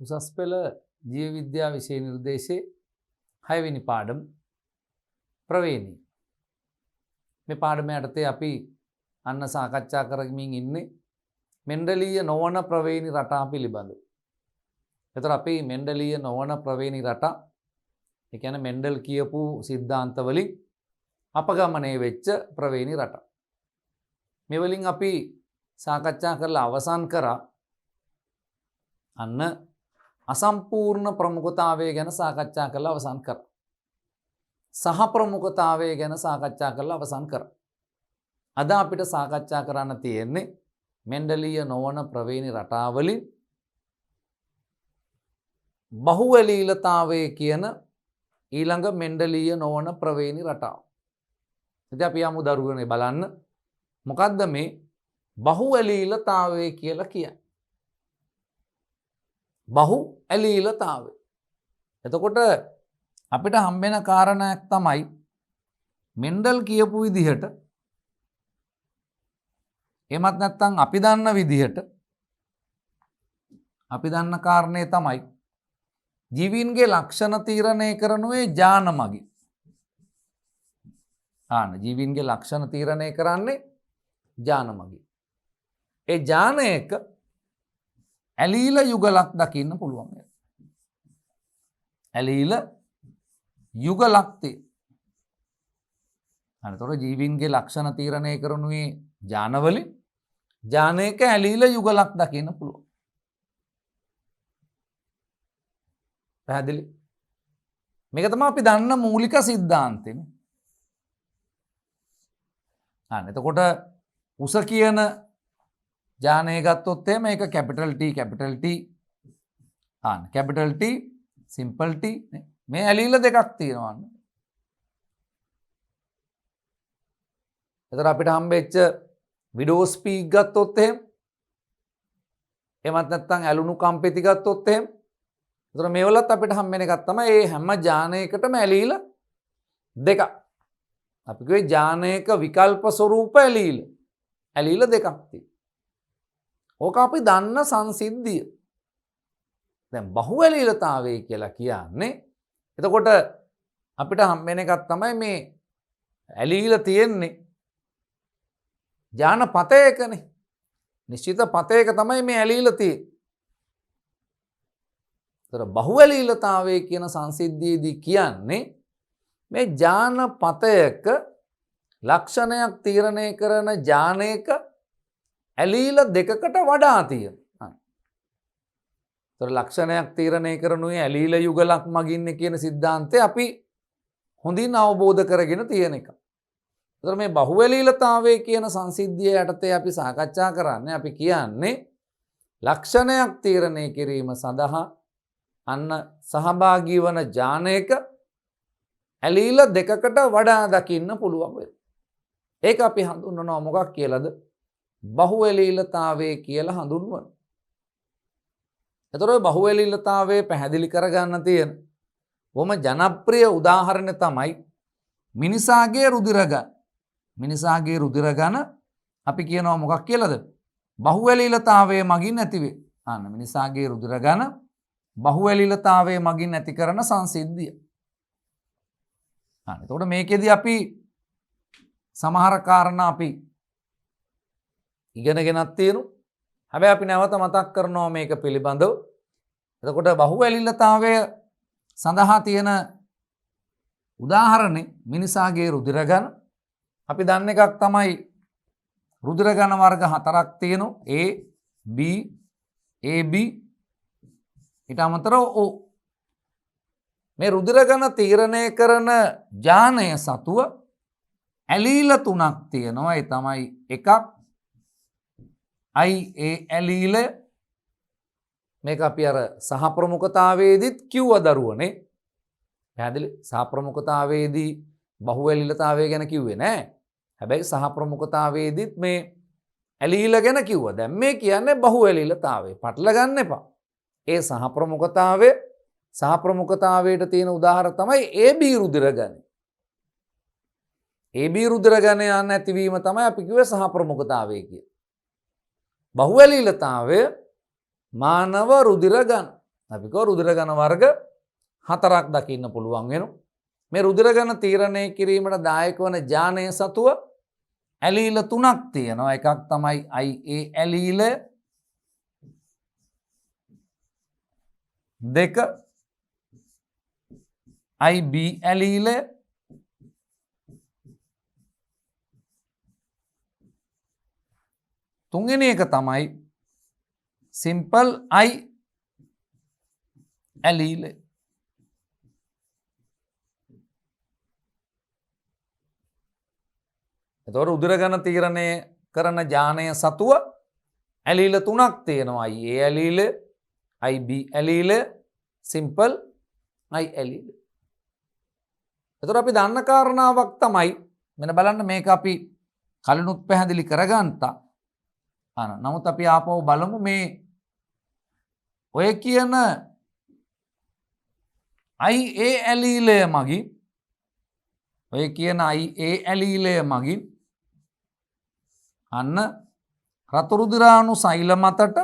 උසස් පෙළ ජීව විද්‍යා විෂය නිර්දේශයේ 6 වෙනි පාඩම ප්‍රවේණී. මේ පාඩම යටතේ අපි අන්න සාකච්ඡා කරමින් ඉන්නේ මෙන්ඩලීය නොවන ප්‍රවේණී රටා පිළිබඳව. එතකොට අපි මෙන්ඩලීය නොවන ප්‍රවේණී රටා ඒ කියන්නේ මෙන්ඩල් කියපු સિદ્ધාන්ත වලින් අපගමනය වෙච්ච ප්‍රවේණී රටා. මේ වලින් අපි සාකච්ඡා කරලා අවසන් කරා අන්න අසම්පූර්ණ ප්‍රමුඛතාවය ගැන සාකච්ඡා කරලා අවසන් කරා. සහ ප්‍රමුඛතාවය ගැන සාකච්ඡා කරලා අවසන් කරා. අද අපිට සාකච්ඡා කරන්න තියෙන්නේ මෙන්ඩලීය නොවන ප්‍රවේණී රටාවලින් බහුවැලීලතාවය කියන ඊළඟ මෙන්ඩලීය නොවන ප්‍රවේණී රටාව. ඉතින් අපි යමු දරුවනේ බලන්න මොකද්ද මේ බහුවැලීලතාවය කියලා කියන්නේ. බහුඇලීලතාවය. එතකොට අපිට හම්බෙන කාරණයක් තමයි මෙන්ඩල් කියපු විදිහට එමත් නැත්නම් අපි දන්න විදිහට අපි දන්න කාරණේ තමයි ජීවීන්ගේ ලක්ෂණ තීරණය කරනුවේ ඥාන මගින්. ජීවීන්ගේ ලක්ෂණ තීරණය කරන්නේ ඥාන මගින්. ඒ ඥානයක ඇලීල යුගලක් දකින්න පුළුවන්. ඇලීල යුගලක් තියෙනවා. එතකොට ජීවීන්ගේ ලක්ෂණ තීරණය කරනුවේ ඥානවලින් ඥානයක ඇලීල යුගලක් දකින්න පුළුවන්. පැහැදිලි? මේක තමයි අපි දන්න මූලික સિદ્ધාන්තෙනේ. එතකොට උස කියන ඥානය ගත්තොත් එහෙම මේක capital T capital T simple T මේ ඇලීල දෙකක් තියෙනවා. එතකොට අපිට හම්බෙච්ච විඩෝ ස්පීක් ගත්තොත් එහෙම එමත් නැත්නම් ඇලුණු කම්පෙති ගත්තොත් එහෙම එතකොට මේවලත් අපිට හම්බෙන එකක් තමයි මේ හැම ඥානයකටම ඇලීල දෙකක්. අපි කිව්වේ ඥානයක විකල්ප ස්වරූප ඇලීල දෙකක් තියෙනවා. ඕක අපි දන්න සංසිද්ධිය. දැන් බහුඇලීලතාවය කියලා කියන්නේ එතකොට අපිට හම්බෙන එකක් තමයි මේ ඇලීල තියෙන්නේ ඥාන පතයකනේ. නිශ්චිත පතයක තමයි මේ ඇලීල තියෙන්නේ. ඒතර බහුඇලීලතාවය කියන සංසිද්ධියේදී කියන්නේ මේ ඥාන පතයක ලක්ෂණයක් තීරණය කරන ඥානයක ඇලීල දෙකකට වඩා තියෙනවා. ඒතර ලක්ෂණයක් තීරණය කරනුයේ ඇලීල යුගලක් මගින් කියන સિદ્ધාන්තය අපි හොඳින් අවබෝධ කරගෙන තියෙන එක. ඒතර මේ බහුඇලීලතාවය කියන සංසිද්ධිය යටතේ අපි සාකච්ඡා කරන්නේ අපි කියන්නේ ලක්ෂණයක් තීරණය කිරීම සඳහා අන්න සහභාගී වන ඥානයක ඇලීල දෙකකට වඩා දකින්න පුළුවන් වෙනවා. ඒක අපි හඳුන්වනවා මොකක් කියලාද? බහුඇලීලතාවය කියලා හඳුන්වනවා. එතකොට බහුඇලීලතාවය පැහැදිලි කරගන්න තියෙන බොහොම ජනප්‍රිය උදාහරණය තමයි මිනිසාගේ රුධිර ගණ. මිනිසාගේ රුධිර ගණ අපි කියනවා මොකක් කියලාද? බහුඇලීලතාවය මගින් ඇතිවේ. මිනිසාගේ රුධිර ගණ බහුඇලීලතාවය මගින් ඇති කරන සංසිද්ධිය. එතකොට මේකෙදී අපි සමහර කාරණා අපි ඉගෙනගෙනත් තියෙනවා. හැබැයි අපි නැවත මතක් කරනවා මේක පිළිබඳව. එතකොට බහුඇලීලතාවය සඳහා තියෙන උදාහරණේ මිනිසාගේ රුධිර ගණ. අපි දන්න එකක් තමයි රුධිර ගණ වර්ග 4ක් තියෙනවා. A B AB ඊට අමතරව O. මේ රුධිර ගණ තීරණය කරන ඥානය සතුව ඇලීල 3ක් තියෙනවා. ඒ තමයි එකක් IA ඇලීල. මේක අපි අර සහ ප්‍රමුඛතාවයේදීත් කිව්ව දරුවනේ. පැහැදිලි? සහ ප්‍රමුඛතාවයේදී බහුඇලීලතාවය ගැන කිව්වේ නෑ. හැබැයි සහ ප්‍රමුඛතාවයේදීත් මේ ඇලීල ගැන කිව්වා. දැන් මේ කියන්නේ බහුඇලීලතාවය. පටල ගන්න එපා. ඒ සහ ප්‍රමුඛතාවය සහ ප්‍රමුඛතාවයට තියෙන උදාහරණ තමයි AB රුධිර ගණ. AB රුධිර ගණ නැතිවීම තමයි අපි කිව්වේ සහ ප්‍රමුඛතාවය කියලා. බහුඇලීලතාවය මානව රුධිර ගණ. අපි කෝ රුධිර ඝන වර්ග 4ක් දකින්න පුළුවන් වෙනවා. මේ රුධිර ඝන තීරණය කිරීමට දායක වන ජානය සතුව ඇලීල 3ක් තියෙනවා. එකක් තමයි IA ඇලීලය, දෙක IB ඇලීලය, තුන්වෙනි එක තමයි සිම්පල් I ඇලීලය. එතකොට උදර ඝන තීරණය කරන ජානය සතුව ඇලීල 3ක් තියෙනවා. IA ඇලීලය, IB ඇලීලය, සිම්පල් I ඇලීලය. එතකොට අපි දන්න කාරණාවක් තමයි මෙන්න බලන්න මේක අපි කලිනුත් පැහැදිලි කරගන්තා. නමුත් අපි ආපහු බලමු මේ ඔය කියන IA ඇලීලය මගින් අන්න රතු රුධිරාණු සෛල මතට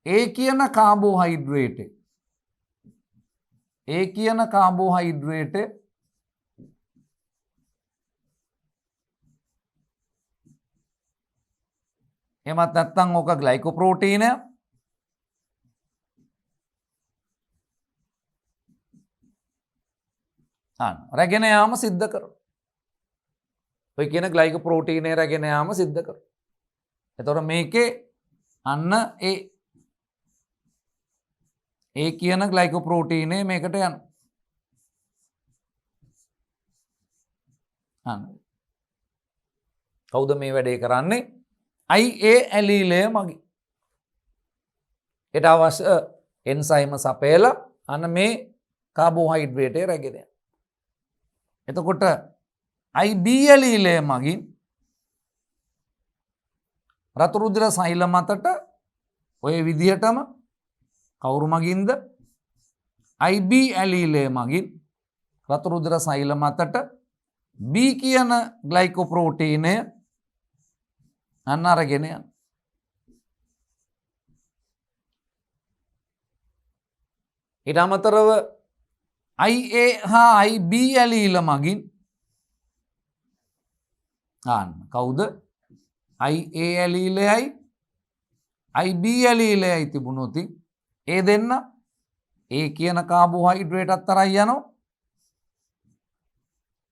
ඒ කියන කාබෝහයිඩ්‍රේට් එමත් නැත්නම් ඕක ග්ලයිකෝප්‍රෝටීනය රැගෙන යාම සිද්ධ කරනවා. ඔය කියන ග්ලයිකෝප්‍රෝටීනය රැගෙන යාම සිද්ධ කරනවා. එතකොට මේකේ අන්න ඒ කියන ග්ලයිකෝප්‍රෝටීනය මේකට යනවා. කවුද මේ වැඩේ කරන්නේ? IA ඇලීලය මගින්. ඒට අවශ්‍ය එන්සයිම සපයලා අන්න මේ කාබෝහයිඩ්‍රේටය රැගෙන යනවා. එතකොට IB ඇලීලය මගින් රතු රුධිර සෛල මතට ඔය විදිහටම කවුරු මගින්ද? IB ඇලීලය මගින් රතු රුධිර සෛල මතට B කියන ග්ලයිකෝප්‍රෝටීනය අන්න අරගෙන යනවා. ඊට අමතරව IA හා IB ඇලීල මගින් කවුද? IA ඇලීලයයි IB ඇලීලයයි තිබුණොත් ඒ දෙන්න ඒ කියන කාබෝහයිඩ්‍රේටත් අරන් යනවා.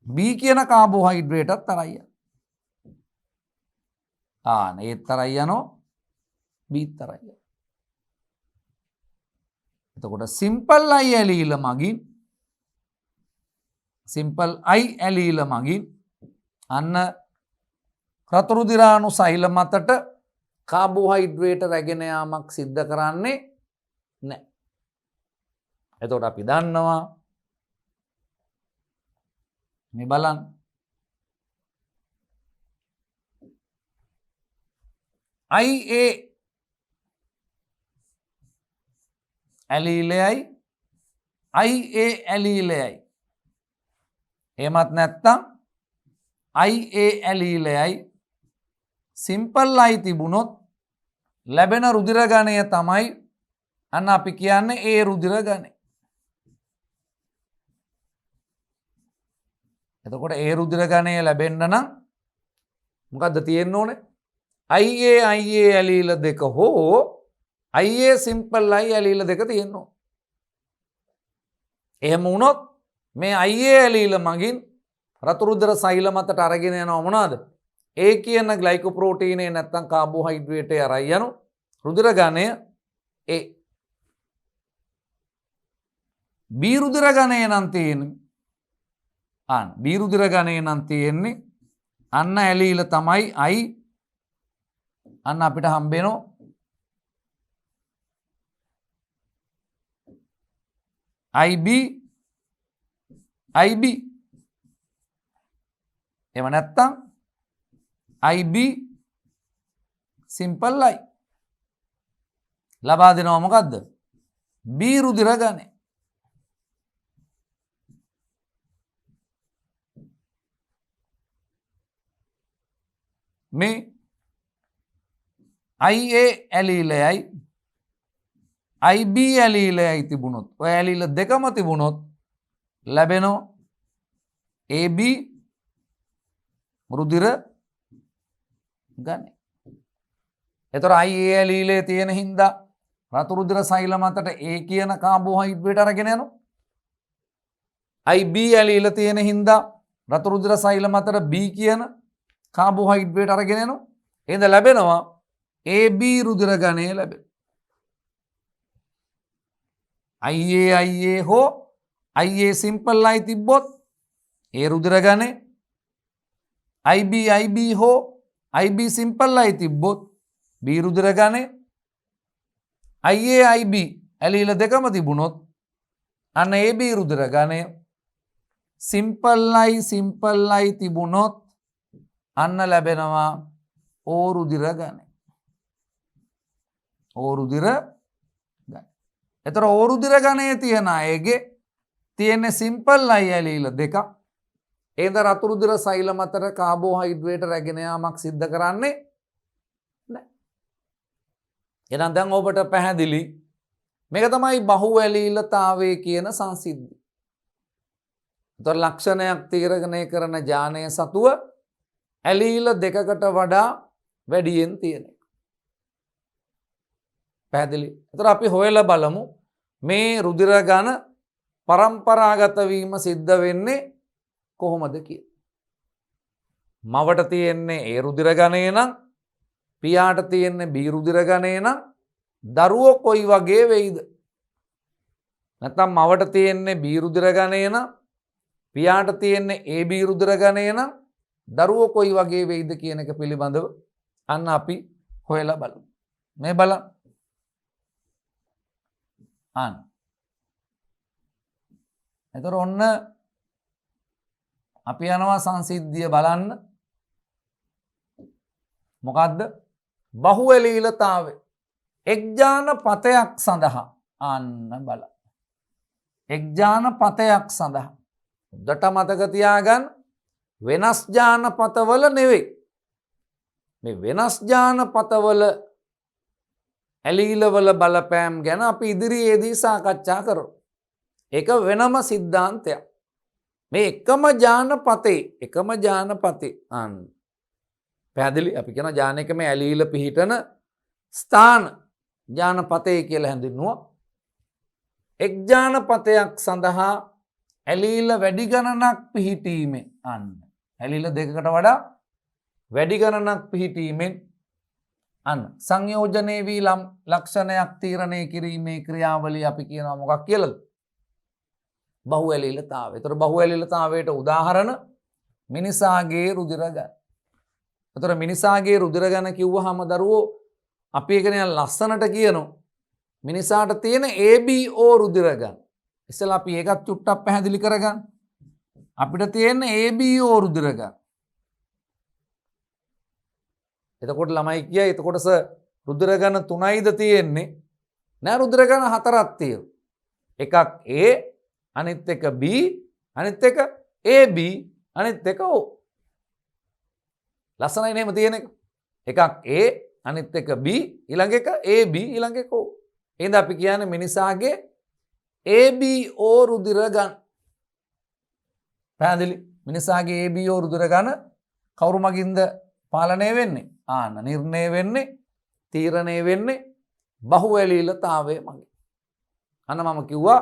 B කියන කාබෝහයිඩ්‍රේටත් අරන් යනවා. ඒත් අරන් යනවා. Bත් අරන් යනවා. එතකොට සිම්පල් I ඇලීල මගින් අන්න රතු රුධිරාණු සෛල මතට කාබෝහයිඩ්‍රේට රැගෙන යාමක් සිද්ධ කරන්නේ නැහැ. එතකොට අපි දන්නවා මේ බලන්න IA ඇලීලයයි IA ඇලීලයයි එහෙමත් නැත්නම් IA ඇලීලයයි සිම්පල් I තිබුණොත් ලැබෙන රුධිර ගණය තමයි අන්න අපි කියන්නේ ඒ රුධිර ගණය. එතකොට ඒ රුධිර ගණය ලැබෙන්න නම් මොකද්ද තියෙන්න ඕනේ? IA ඇලීල දෙක හෝ IA සිම්පල් I ඇලීල දෙක තියෙන්න ඕනේ. එහෙම වුණොත් මේ IA ඇලීල මගින් රතු රුධිර සෛල මතට අරගෙන යනවා මොනවාද? ඒ කියන ග්ලයිකෝප්‍රෝටීනේ නැත්නම් කාබෝහයිඩ්‍රේට් එක අරන් යනවා. රුධිර ගණය A. B රුධිර ගණය නම් තියෙන්නේ B රුධිර ගණය නම් තියෙන්නේ අන්න ඇලීල තමයි I. අන්න අපිට හම්බෙනවා IB එහෙම නැත්නම් IB සිම්පල් I ලබා දෙනවා මොකද්ද? B රුධිර ගණය. මේ IA ඇලීලයයි IB ඇලීලයයි තිබුණොත් ඔය ඇලීල දෙකම තිබුණොත් ලැබෙනවා AB රුධිර ගණය. එතකොට IA ඇලීලේ තියෙන හින්දා රතු රුධිර සෛල මතට A කියන කාබෝහයිඩ්‍රේට් අරගෙන යනවා. IB ඇලීල තියෙන හින්දා රතු රුධිර සෛල මතට B කියන කාබෝහයිඩ්‍රේට් අරගෙන යනවා. එහෙනම් ලැබෙනවා AB රුධිර ගණය ලැබෙනවා. IA හෝ IA සිම්පල් ලයි තිබ්බොත් ඒ රුධිර ගණය IB හෝ IB සිම්පල් ලයි තිබ්බොත් B රුධිර ගණය IA IB ඇලීල දෙකම තිබුණොත් අන්න AB රුධිර ගණය සිම්පල් ලයි තිබුණොත් අන්න ලැබෙනවා O රුධිර ගණය. O රුධිර ගණය. එතකොට O රුධිර ගණයේ තියෙන අයගේ තියෙන සිම්පල් ලයි ඇලීල දෙකක්. ඒද රතු රුධිර සෛල මතට කාබෝහයිඩ්‍රේට් රැගෙන යාමක් සිද්ධ කරන්නේ නැහැ. එහෙනම් දැන් ඔබට පැහැදිලි මේක තමයි බහු ඇලීලතාවය කියන සංසිද්ධිය. එතකොට ලක්ෂණයක් තීරණය කරන ඥානය සතුව ඇලීල දෙකකට වඩා වැඩියෙන් තියෙන එක. පැහැදිලි. එතකොට අපි හොයලා බලමු මේ රුධිර ඝන පරම්පරාගත වීම සිද්ධ වෙන්නේ කොහොමද කියලා. මවට තියෙන්නේ A රුධිර ඝනය නම් පියාට තියෙන්නේ B රුධිර ඝනය නම් දරුවෝ කොයි වගේ වෙයිද? නැත්නම් මවට තියෙන්නේ B රුධිර ඝනය නම් පියාට තියෙන්නේ AB රුධිර ඝනය නම් දරුවෝ කොයි වගේ වෙයිද කියන එක පිළිබඳව අන්න අපි හොයලා බලමු. මේ බලන්න. අන්න. එතකොට ඔන්න අපි යනවා සංසිද්ධිය බලන්න. මොකද්ද? බහු ඇලීලතාවය. එක්ජාන පතයක් සඳහා අන්න බලන්න. එක්ජාන පතයක් සඳහා උඩට මතක තියාගන්න වෙනස් ජානපතවල නෙවෙයි. මේ වෙනස් ජානපතවල ඇලීලවල බලපෑම් ගැන අපි ඉදිරියේදී සාකච්ඡා කරමු. ඒක වෙනම සිද්ධාන්තයක්. මේ එකම ජානපතේ අන්න පැහැදිලි. අපි කියන ජානකම ඇලීල පිහිටන ස්ථාන ජානපතේ කියලා හැඳින්වුවා. එක් ජානපතයක් සඳහා ඇලීල වැඩි ගණනක් පිහිටීමෙන් අන්න ඇලීල දෙකකට වඩා වැඩි ගණනක් පිහිටීමෙන් අන්න සංයෝජනයේ වී ලක්ෂණයක් තීරණය කිරීමේ ක්‍රියාවලිය අපි කියනවා මොකක් කියලාද? බහු ඇලීලතාවය. ඒතර බහු ඇලීලතාවයට උදාහරණ මිනිසාගේ රුධිර ගණන. ඒතර මිනිසාගේ රුධිර ගණන කිව්වහම දරුවෝ අපි ඒක නිකන් ලස්සනට කියනවා මිනිසාට තියෙන ABO රුධිර ගණන. ඉස්සෙල්ලා අපි ඒකත් චුට්ටක් පැහැදිලි කරගන්න. අපිට තියෙන ABO රුධිර ගණන. එතකොට ළමයි කියයි එතකොට රුධිර ගණන 3යිද තියෙන්නේ? නෑ රුධිර ගණන 4ක් තියෙනවා. එකක් A අනිත් එක B අනිත් එක AB අනිත් එක O. ලස්සනයි නේම තියෙන එක. එකක් A අනිත් එක B ඊළඟ එක AB ඊළඟ එක O. එහෙනම් අපි කියන්නේ මිනිසාගේ ABO රුධිර ගණන. පැහැදිලි? මිනිසාගේ ABO රුධිර ගණන කවුරු මගින්ද පාලනය වෙන්නේ? ආන්න නිර්ණය වෙන්නේ තීරණය වෙන්නේ බහු ඇලීලතාවය මගින්. අන්න මම කිව්වා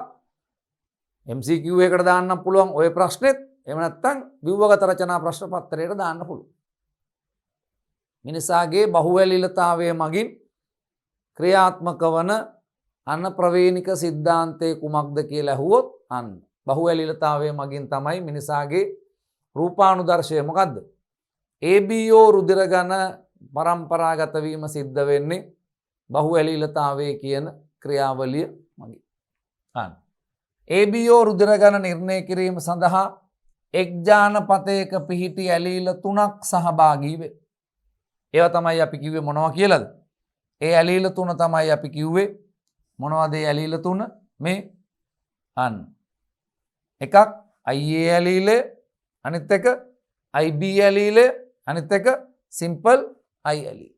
MCQ එකට දාන්න පුළුවන් ওই ප්‍රශ්නෙත් එහෙම නැත්නම් ව්‍යුහගත රචනා ප්‍රශ්න පත්‍රයට දාන්න පුළුවන්. මිනිසාගේ බහු ඇලීලතාවය මගින් ක්‍රියාත්මක වන අන්න ප්‍රවේණික සිද්ධාන්තය කුමක්ද කියලා ඇහුවොත් අන්න බහු ඇලීලතාවය මගින් තමයි මිනිසාගේ රූපානුදර්ශය මොකද්ද? ABO රුධිර ඝන පරම්පරාගත වීම සිද්ධ වෙන්නේ බහු ඇලීලතාවය කියන ක්‍රියාවලිය මගින්. අන්න ABO රුධිර ඝන නිර්ණය කිරීම සඳහා එක් ජානපතයක පිහිටි ඇලීල 3ක් සහභාගී වේ. ඒවා තමයි අපි කිව්වේ මොනවා කියලාද? ඒ ඇලීල 3 තමයි අපි කිව්වේ මොනවද ඒ ඇලීල 3? මේ අන්න එකක් IA ඇලීලය අනිත් එක IB ඇලීලය අනිත් එක සිම්පල් I ඇලීල.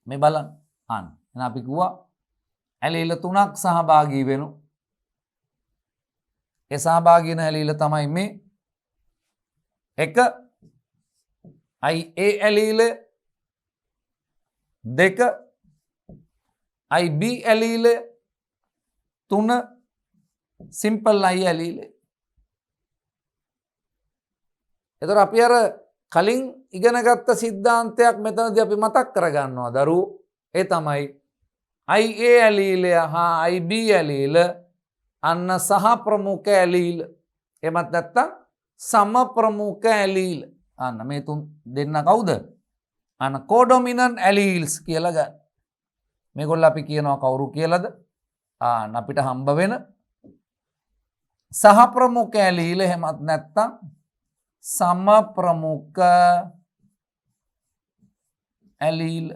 මේ බලන්න. අන්න. එහෙනම් අපි කිව්වා ඇලීල 3ක් සහභාගී වෙනු. ඒ සහභාගී වෙන ඇලීල තමයි මේ 1 IA ඇලීල, 2 IB ඇලීල, 3 සිම්පල් I ඇලීල. එතකොට අපි අර කලින් ඉගෙන ගත්ත සිද්ධාන්තයක් මෙතනදී අපි මතක් කරගන්නවා දරුවෝ. ඒ තමයි IA ඇලීලය හා IB ඇලීල අන්න සහ ප්‍රමුඛ ඇලීල. එමත් නැත්තම් සම ප්‍රමුඛ ඇලීල. අන්න මේ තුන් දෙන්න කවුද? අන්න කෝඩොමිනන්ට් ඇලීල්ස් කියලා ගන්න. මේගොල්ලෝ අපි කියනවා කවුරු කියලාද? අපිට හම්බ වෙන සහ ප්‍රමුඛ ඇලීල එහෙමත් නැත්තම් සම ප්‍රමුඛ ඇලීල.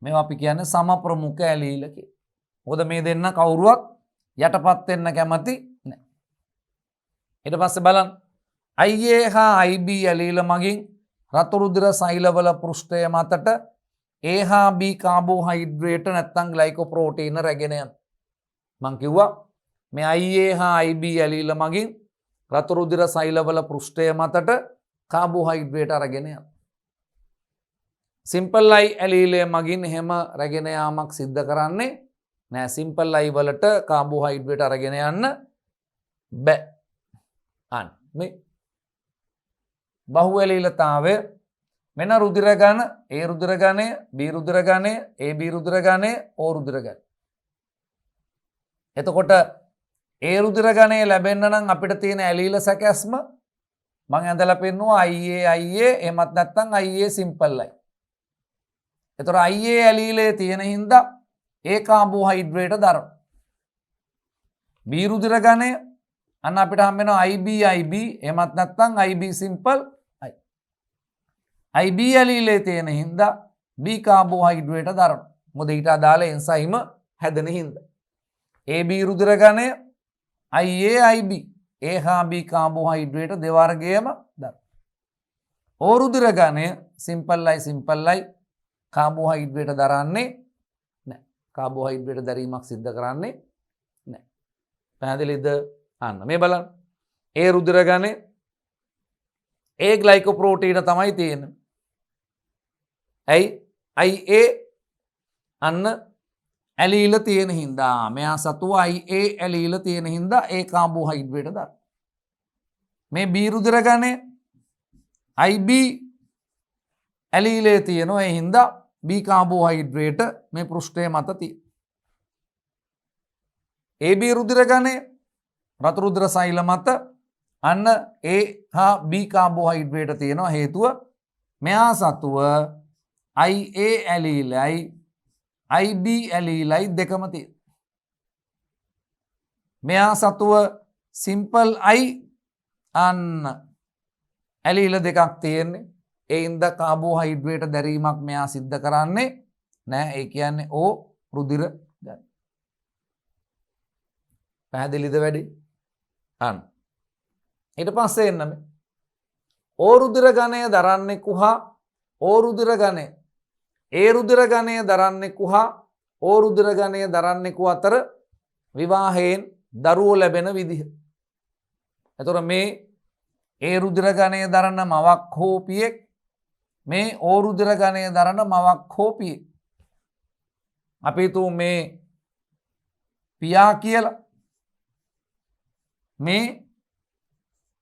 මේවා අපි කියන්නේ සම ප්‍රමුඛ ඇලීල කියලා. මොකද මේ දෙන්න කවුරුවත් යටපත් වෙන්න කැමති නැහැ. ඊට පස්සේ බලන්න IA හා IB ඇලීල මගින් රතු රුධිර සෛලවල පෘෂ්ඨය මතට A හා B කාබෝහයිඩ්‍රේට නැත්තම් ග්ලයිකෝප්‍රෝටීන රැගෙන යන. මං කිව්වා මේ IA හා IB ඇලීල මගින් රතු රුධිර සෛලවල පෘෂ්ඨය මතට කාබෝහයිඩ්‍රේට අරගෙන යන. සිම්පල් I ඇලීලය මගින් එහෙම රැගෙන යාමක් සිද්ධ කරන්නේ නෑ. සිම්පල් I වලට කාබෝහයිඩ්‍රේට අරගෙන යන්න බෑ. අන්න මේ බහු ඇලීලතාවය මෙන්න රුධිර ගණ A රුධිර ගණය, B රුධිර ගණය, AB රුධිර ගණය, O රුධිර ගණය. එතකොට A රුධිර ගණය ලැබෙන්න නම් අපිට තියෙන ඇලීල සැකැස්ම මම ඇඳලා පෙන්නුවා IA එහෙමත් නැත්නම් IA සිම්පල් I. එතකොට IA ඇලීලේ තියෙන හින්දා A කාබෝහයිඩ්‍රේට දරන. B රුධිර ගණය අන්න අපිට හම්බ වෙනවා IB එහෙමත් නැත්නම් IB සිම්පල් I. IB ඇලීලේ තියෙන හින්දා B කාබෝහයිඩ්‍රේට දරන. මොකද ඊට අදාළ එන්සයිම හැදෙන හින්දා. AB රුධිර ගණය IA IB A හා B කාබෝහයිඩ්‍රේට දෙවර්ගයම දරන. O රුධිර ගණය සිම්පල් I කාබෝහයිඩ්‍රේට දරන්නේ නැහැ. කාබෝහයිඩ්‍රේට දැරීමක් සිද්ධ කරන්නේ නැහැ. පැහැදිලිද? අන්න මේ බලන්න. A රුධිර ගණය A ග්ලයිකෝප්‍රෝටීන තමයි තියෙන්නේ. ඇයි? IA අන්න ඇලීල තියෙන හින්දා මෙයා සතුව IA ඇලීල තියෙන හින්දා A කාබෝහයිඩ්‍රේට දරන. මේ B රුධිර ගණය IB ඇලීලේ තියෙනවා. ඒ හින්දා B කාබෝහයිඩ්‍රේට මේ පෘෂ්ඨය මත තියෙනවා. AB රුධිර ගණය රතු රුධිර සෛල මත අන්න A හා B කාබෝහයිඩ්‍රේට තියෙනවා. හේතුව මෙයා සතුව IA ඇලීලයි IB ඇලීලයි දෙකම තියෙනවා. මෙයා සතුව සිම්පල් I අන්න ඇලීල දෙකක් තියෙන්නේ. ඒ හින්දා කාබෝහයිඩ්‍රේට දැරීමක් මෙයා සිද්ධ කරන්නේ නෑ. ඒ කියන්නේ O රුධිර ගණය. පැහැදිලිද වැඩි? අන්න ඊට පස්සේ එන්න මේ O රුධිර ගණය දරන්නේ කුහා O රුධිර ගණය A රුධිර ගණය දරන්නේ කුහා O රුධිර ගණය දරන්නේ කු අතර විවාහයෙන් දරුවෝ ලැබෙන විදිහ. එතකොට මේ A රුධිර ගණය දරන මවක් හෝ පියෙක්, මේ O රුධිර ගණය දරන මවක් හෝ පියෙක්. අපි හිතමු මේ පියා කියලා, මේ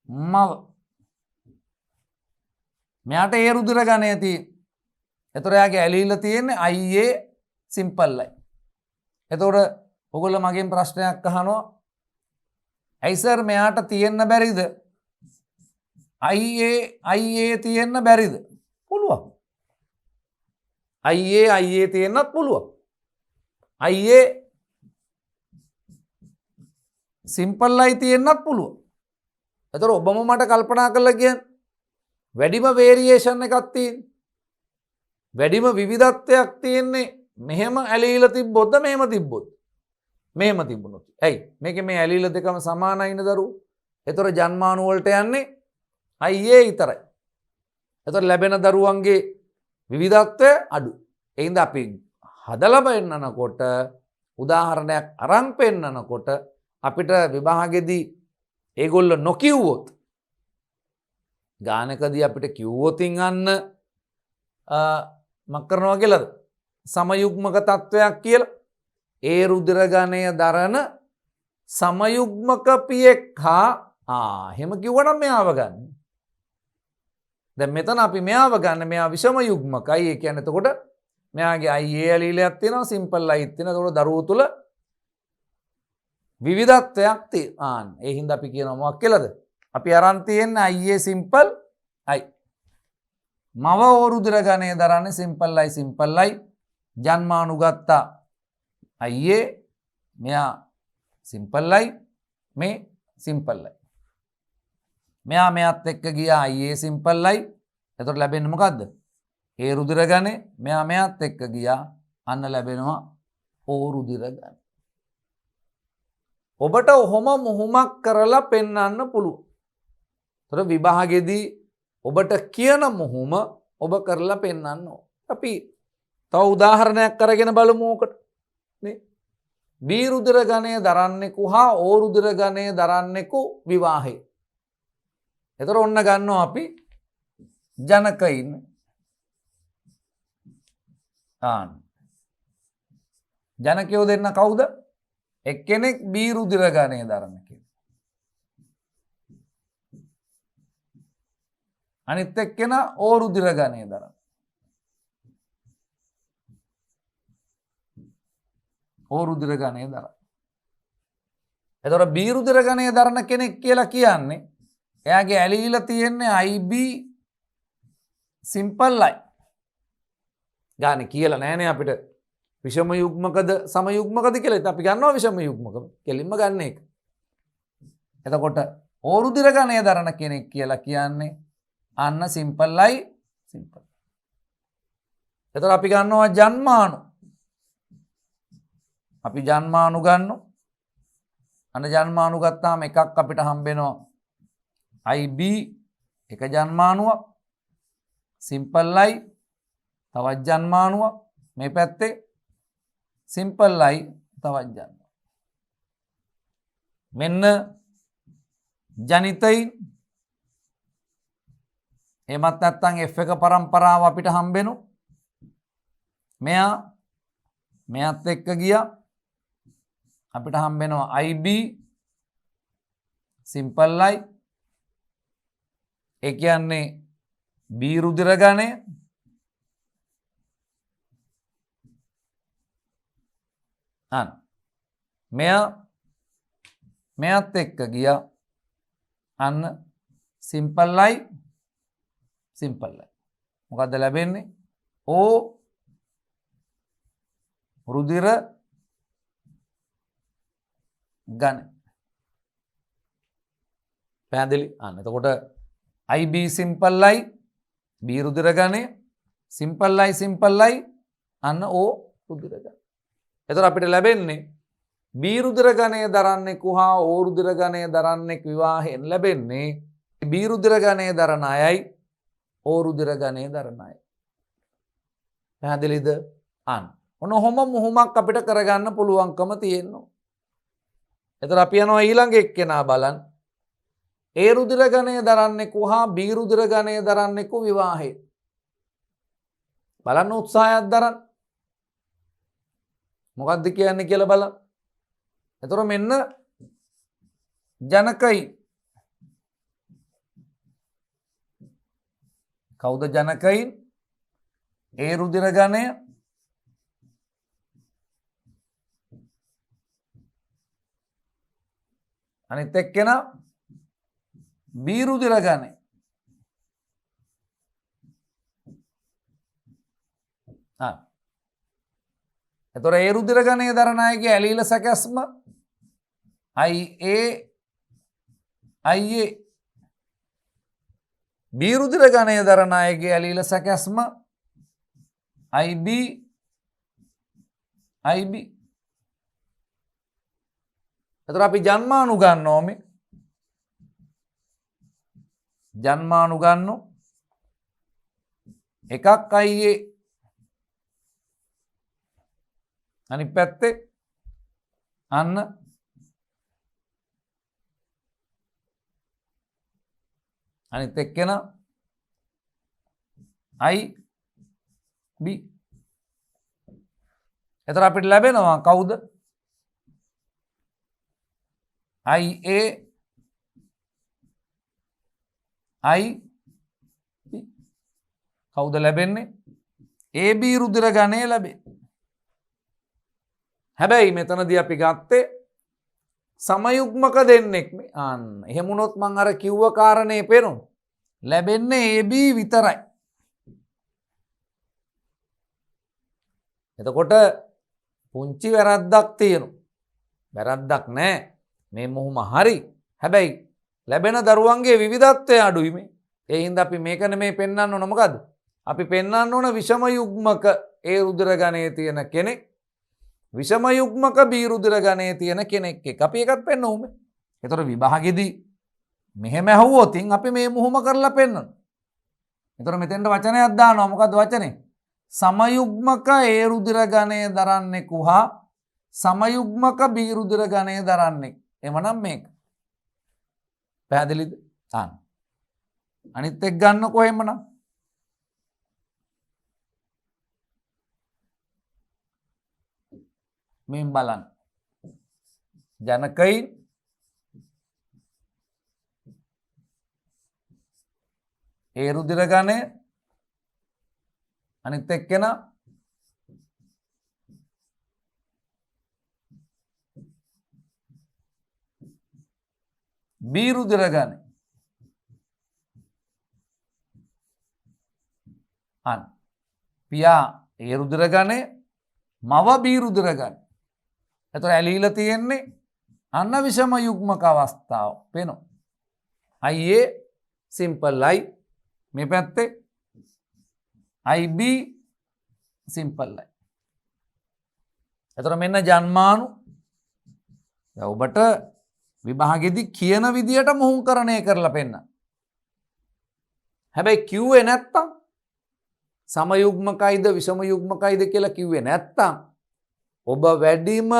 මව. මෙයාට A රුධිර ගණය තියෙන්නේ. එතකොට එයාගේ ඇලීල තියෙන්නේ IA සිම්පල් I. එතකොට ඔයගොල්ලෝ මගෙන් ප්‍රශ්නයක් අහනවා, ඇයි සර් මෙයාට තියෙන්න බැරිද? IA තියෙන්න බැරිද? පුළුවන්. IA තියෙන්නත් පුළුවන්. IA සිම්පල් I තියෙන්නත් පුළුවන්. එතකොට ඔබම මට කල්පනා කරලා කියන්න, වැඩිම වේරියේෂන් එකක් තියෙන්නේ, වැඩිම විවිධත්වයක් තියෙන්නේ මෙහෙම ඇලීල තිබ්බොත්ද මෙහෙම තිබ්බොත්? මෙහෙම තිබුණොත්. ඇයි? මේකේ මේ ඇලීල දෙකම සමානයිනේ දරුවෝ. එතකොට ජන්මාණු වලට යන්නේ IA විතරයි. එතකොට ලැබෙන දරුවන්ගේ විවිධත්වය අඩු. ඒ හින්දා අපි හදලා පෙන්නනකොට උදාහරණයක් අරන් පෙන්නනකොට අපිට විභාගෙදී ඒගොල්ලෝ නොකියුවොත් ගානකදී අපිට කිව්වොතින් අන්න මක් කරනවා කියලාද? සමයුග්මක තත්වයක් කියලා. ඒ රුධිර ගණය දරන සමයුග්මක පියෙක් හා එහෙම කිව්වනම් මෙයාව ගන්න. දැන් මෙතන අපි මෙයාව ගන්න. මෙයා විෂම යුග්මකයි. ඒ කියන්නේ එතකොට මෙයාගේ IA ඇලීලයක් තියෙනවා, සිම්පල් I තියෙනවා. එතකොට දරුවෝ තුල විවිධත්වයක් තියෙනවා. ඒ හින්දා අපි කියනවා මොකක් කියලාද? අපි අරන් තියෙන්නේ IA සිම්පල් I. මව රුධිර ගණය දරන්නේ simple I simple I. ජන්මානුගත IA මෙයා සිම්පල් I මේ සිම්පල් I. මෙයා මෙයාත් එක්ක ගියා IA සිම්පල් I. එතකොට ලැබෙන්නේ මොකද්ද? ඒ රුධිර ගණය. මෙයා මෙයාත් එක්ක ගියා අන්න ලැබෙනවා O රුධිර ගණය. ඔබට ඔහොම මුහුමක් කරලා පෙන්වන්න පුළුවන්. ඒතර විභාගෙදී ඔබට කියන මුහුම ඔබ කරලා පෙන්වන්න ඕන. අපි තව උදාහරණයක් අරගෙන බලමු ඕකට. නේ? B රුධිර ගණය දරන්නෙකු හා O රුධිර ගණය දරන්නෙකු විවාහය. එතකොට ඔන්න ගන්නවා අපි ජනකයින්. ජනකයෝ දෙන්න කවුද? එක්කෙනෙක් B රුධිර ගණය දරන කෙනෙක්. අනිත් එක්කෙනා O රුධිර ගණය දරන. O රුධිර ගණය දරන. එතකොට B රුධිර ගණය දරන කෙනෙක් කියලා කියන්නේ එයාගේ ඇලීල තියෙන්නේ IB සිම්පල් I. ගානේ කියලා නෑනේ අපිට විෂම යුග්මකද සම යුග්මකද කියලා. ඉතින් අපි ගන්නවා විෂම යුග්මක. කෙලින්ම ගන්න එක. එතකොට O රුධිර ගණය දරන කෙනෙක් කියලා කියන්නේ අන්න සිම්පල් I සිම්පල්. එතකොට අපි ගන්නවා ජන්මානු. අපි ජන්මානු ගන්නවා. අන්න ජන්මානු ගත්තාම එකක් අපිට හම්බ වෙනවා IB එක ජන්මානුවක් සිම්පල් I තවත් ජන්මානුවක් මේ පැත්තේ සිම්පල් I තවත් ජන්මානුවක්. මෙන්න ජනිතයින්. එහෙමත් නැත්නම් F1 පරම්පරාව අපිට හම්බ වෙනවා. මෙයාත් එක්ක ගියා අපිට හම්බ වෙනවා IB සිම්පල් I. ඒ කියන්නේ B රුධිර ගණය මෙයාත් එක්ක ගියා අන්න සිම්පල් I සිම්පල් I. මොකද්ද ලැබෙන්නේ? O රුධිර ගණය. පැහැදිලි? එතකොට IB සිම්පල් I B රුධිර ගණය සිම්පල් I අන්න O රුධිර ගණය. එතකොට අපිට ලැබෙන්නේ B රුධිර ගණය දරන්නෙකු හා O රුධිර ගණය දරන්නෙක් විවාහයෙන් ලැබෙන්නේ B රුධිර ගණය දරන අයයි O රුධිර ගණය දරන අය. පැහැදිලිද? ඔන්න ඔහොම මුහුමක් අපිට කරගන්න පුළුවන්කම තියෙනවා. එතකොට අපි යනවා ඊළඟ එක්කෙනා බලන්න. A රුධිර ගණය දරන්නෙකු හා B රුධිර ගණය දරන්නෙකු විවාහය. බලන්න උත්සාහයක් දරන්න. මොකක්ද කියන්නේ කියලා බලන්න. එතකොට මෙන්න ජනකයි. කවුද ජනකයින්? A රුධිර ගණය අනිත් එක්කෙනා B රුධිර ගණය. එතකොට A රුධිර ගණය දරන අයගේ ඇලීල සැකැස්ම IA B රුධිර ගණය දරන අයගේ ඇලීල සැකැස්ම IB එතකොට අපි ජන්මානු ගන්නවා මේ. ජන්මානු ගන්නෝ එකක් IA අනිත් පැත්තේ අන්න අනිත් එක්කෙන IB. එතකොට අපිට ලැබෙනවා කවුද? IA IB. කවුද ලැබෙන්නේ? AB රුධිර ගණය ලැබෙන්නේ. හැබැයි මෙතනදී අපි ගත්තේ සමයුග්මක දෙන්නෙක් මේ. අන්න එහෙම වුණොත් මම අර කිව්ව කාරණේ පේනවා. ලැබෙන්නේ AB විතරයි. එතකොට පුංචි වැරද්දක් තියෙනවා. වැරද්දක් නැහැ. මේ මොහොම හරි. හැබැයි ලැබෙන දරුවන්ගේ විවිධත්වය අඩුයි මේ. ඒ හින්දා අපි මේක නෙමෙයි පෙන්වන්න ඕන මොකද්ද? අපි පෙන්වන්න ඕන විෂම යුග්මක A රුධිර ගණයේ තියෙන කෙනෙක් විෂම යුග්මක B රුධිර ගණයේ තියෙන කෙනෙක් එක්ක අපි එකත් පෙන්වමු. ඒතර විභාගෙදී මෙහෙම ඇහුවොත් අපි මේ මොහොම කරලා පෙන්වනවා. ඒතර මෙතෙන්ට වචනයක් දානවා. මොකද්ද වචනේ? සමයුග්මක A රුධිර ගණය දරන්නේ කුහා සමයුග්මක B රුධිර ගණය දරන්නේ. එමනම් මේක. පැහැදිලිද? අනිත් එක් ගන්නකො එහෙමනම්. මෙන් බලන්න. ජනකයින් A රුධිර ගණය අනිත් එක්කෙනා B රුධිර ගණය. පියා A රුධිර ගණය මව B රුධිර ගණය. එතකොට ඇලීලා තියෙන්නේ අන්න විෂම යුග්මක අවස්ථාව පේනවා. IA සිම්පල් I මේ පැත්තේ IB සිම්පල් I. එතකොට මෙන්න ජන්මානු. දැන් ඔබට විභාගෙදී කියන විදියට මුහුණුකරණය කරලා පෙන්නන. හැබැයි කිව්වේ නැත්තම් සමයුග්මකයිද විෂම යුග්මකයිද කියලා කිව්වේ නැත්තම් ඔබ වැඩිම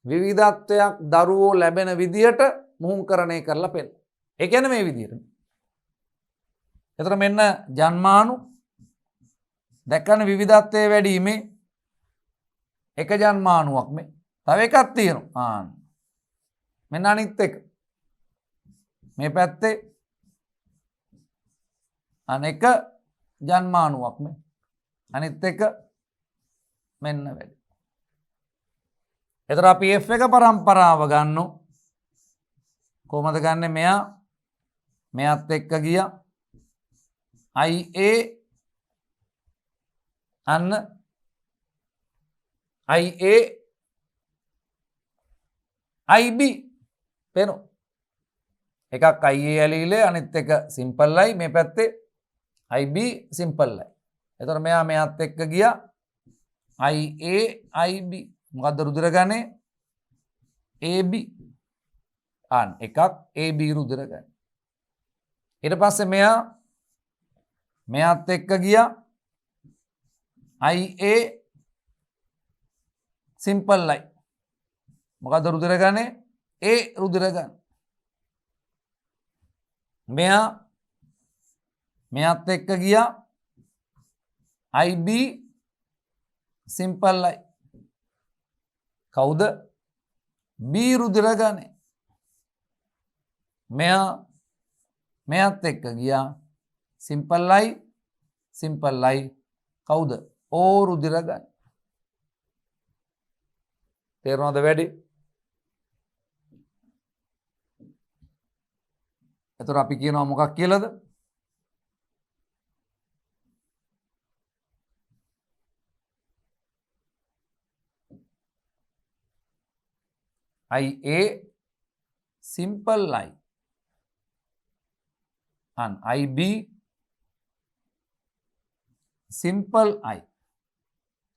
විවිධත්වයක් දරුවෝ ලැබෙන විදියට මුහුණුකරණය කරලා පෙන්නන. ඒ කියන්නේ මේ විදියට. එතකොට මෙන්න ජන්මානු දැක්කන විවිධත්වයේ වැඩිීමේ එක ජන්මානුවක් මේ. තව එකක් තියෙනවා. මෙන්න අනිත් එක. මේ පැත්තේ අනෙක ජන්මානුවක් මේ. අනිත් එක මෙන්න වැඩි. එතකොට අපි F එක පරම්පරාව ගන්නු. කොහමද ගන්නෙ? මෙයාත් එක්ක ගියා IA අන්න IA IB පේනවා. එකක් IA ඇලීලේ අනිත් එක සිම්පල් I මේ පැත්තේ IB සිම්පල් I. එතකොට මෙයාත් එක්ක ගියා IA IB මොකද්ද රුධිර ගණය? AB. එකක් AB රුධිර ගණය. ඊට පස්සේ මෙයාත් එක්ක ගියා IA සිම්පල් I. මොකද්ද රුධිර ගණය? A රුධිර ගණය. මෙයාත් එක්ක ගියා IB සිම්පල් I. කවුද? B රුධිර ගණය. මෙයාත් එක්ක ගියා සිම්පල් I කවුද? O රුධිර ගණය. තේරෙනවද වැඩි? එතකොට අපි කියනවා මොකක් කියලාද? IA simple I and IB simple I.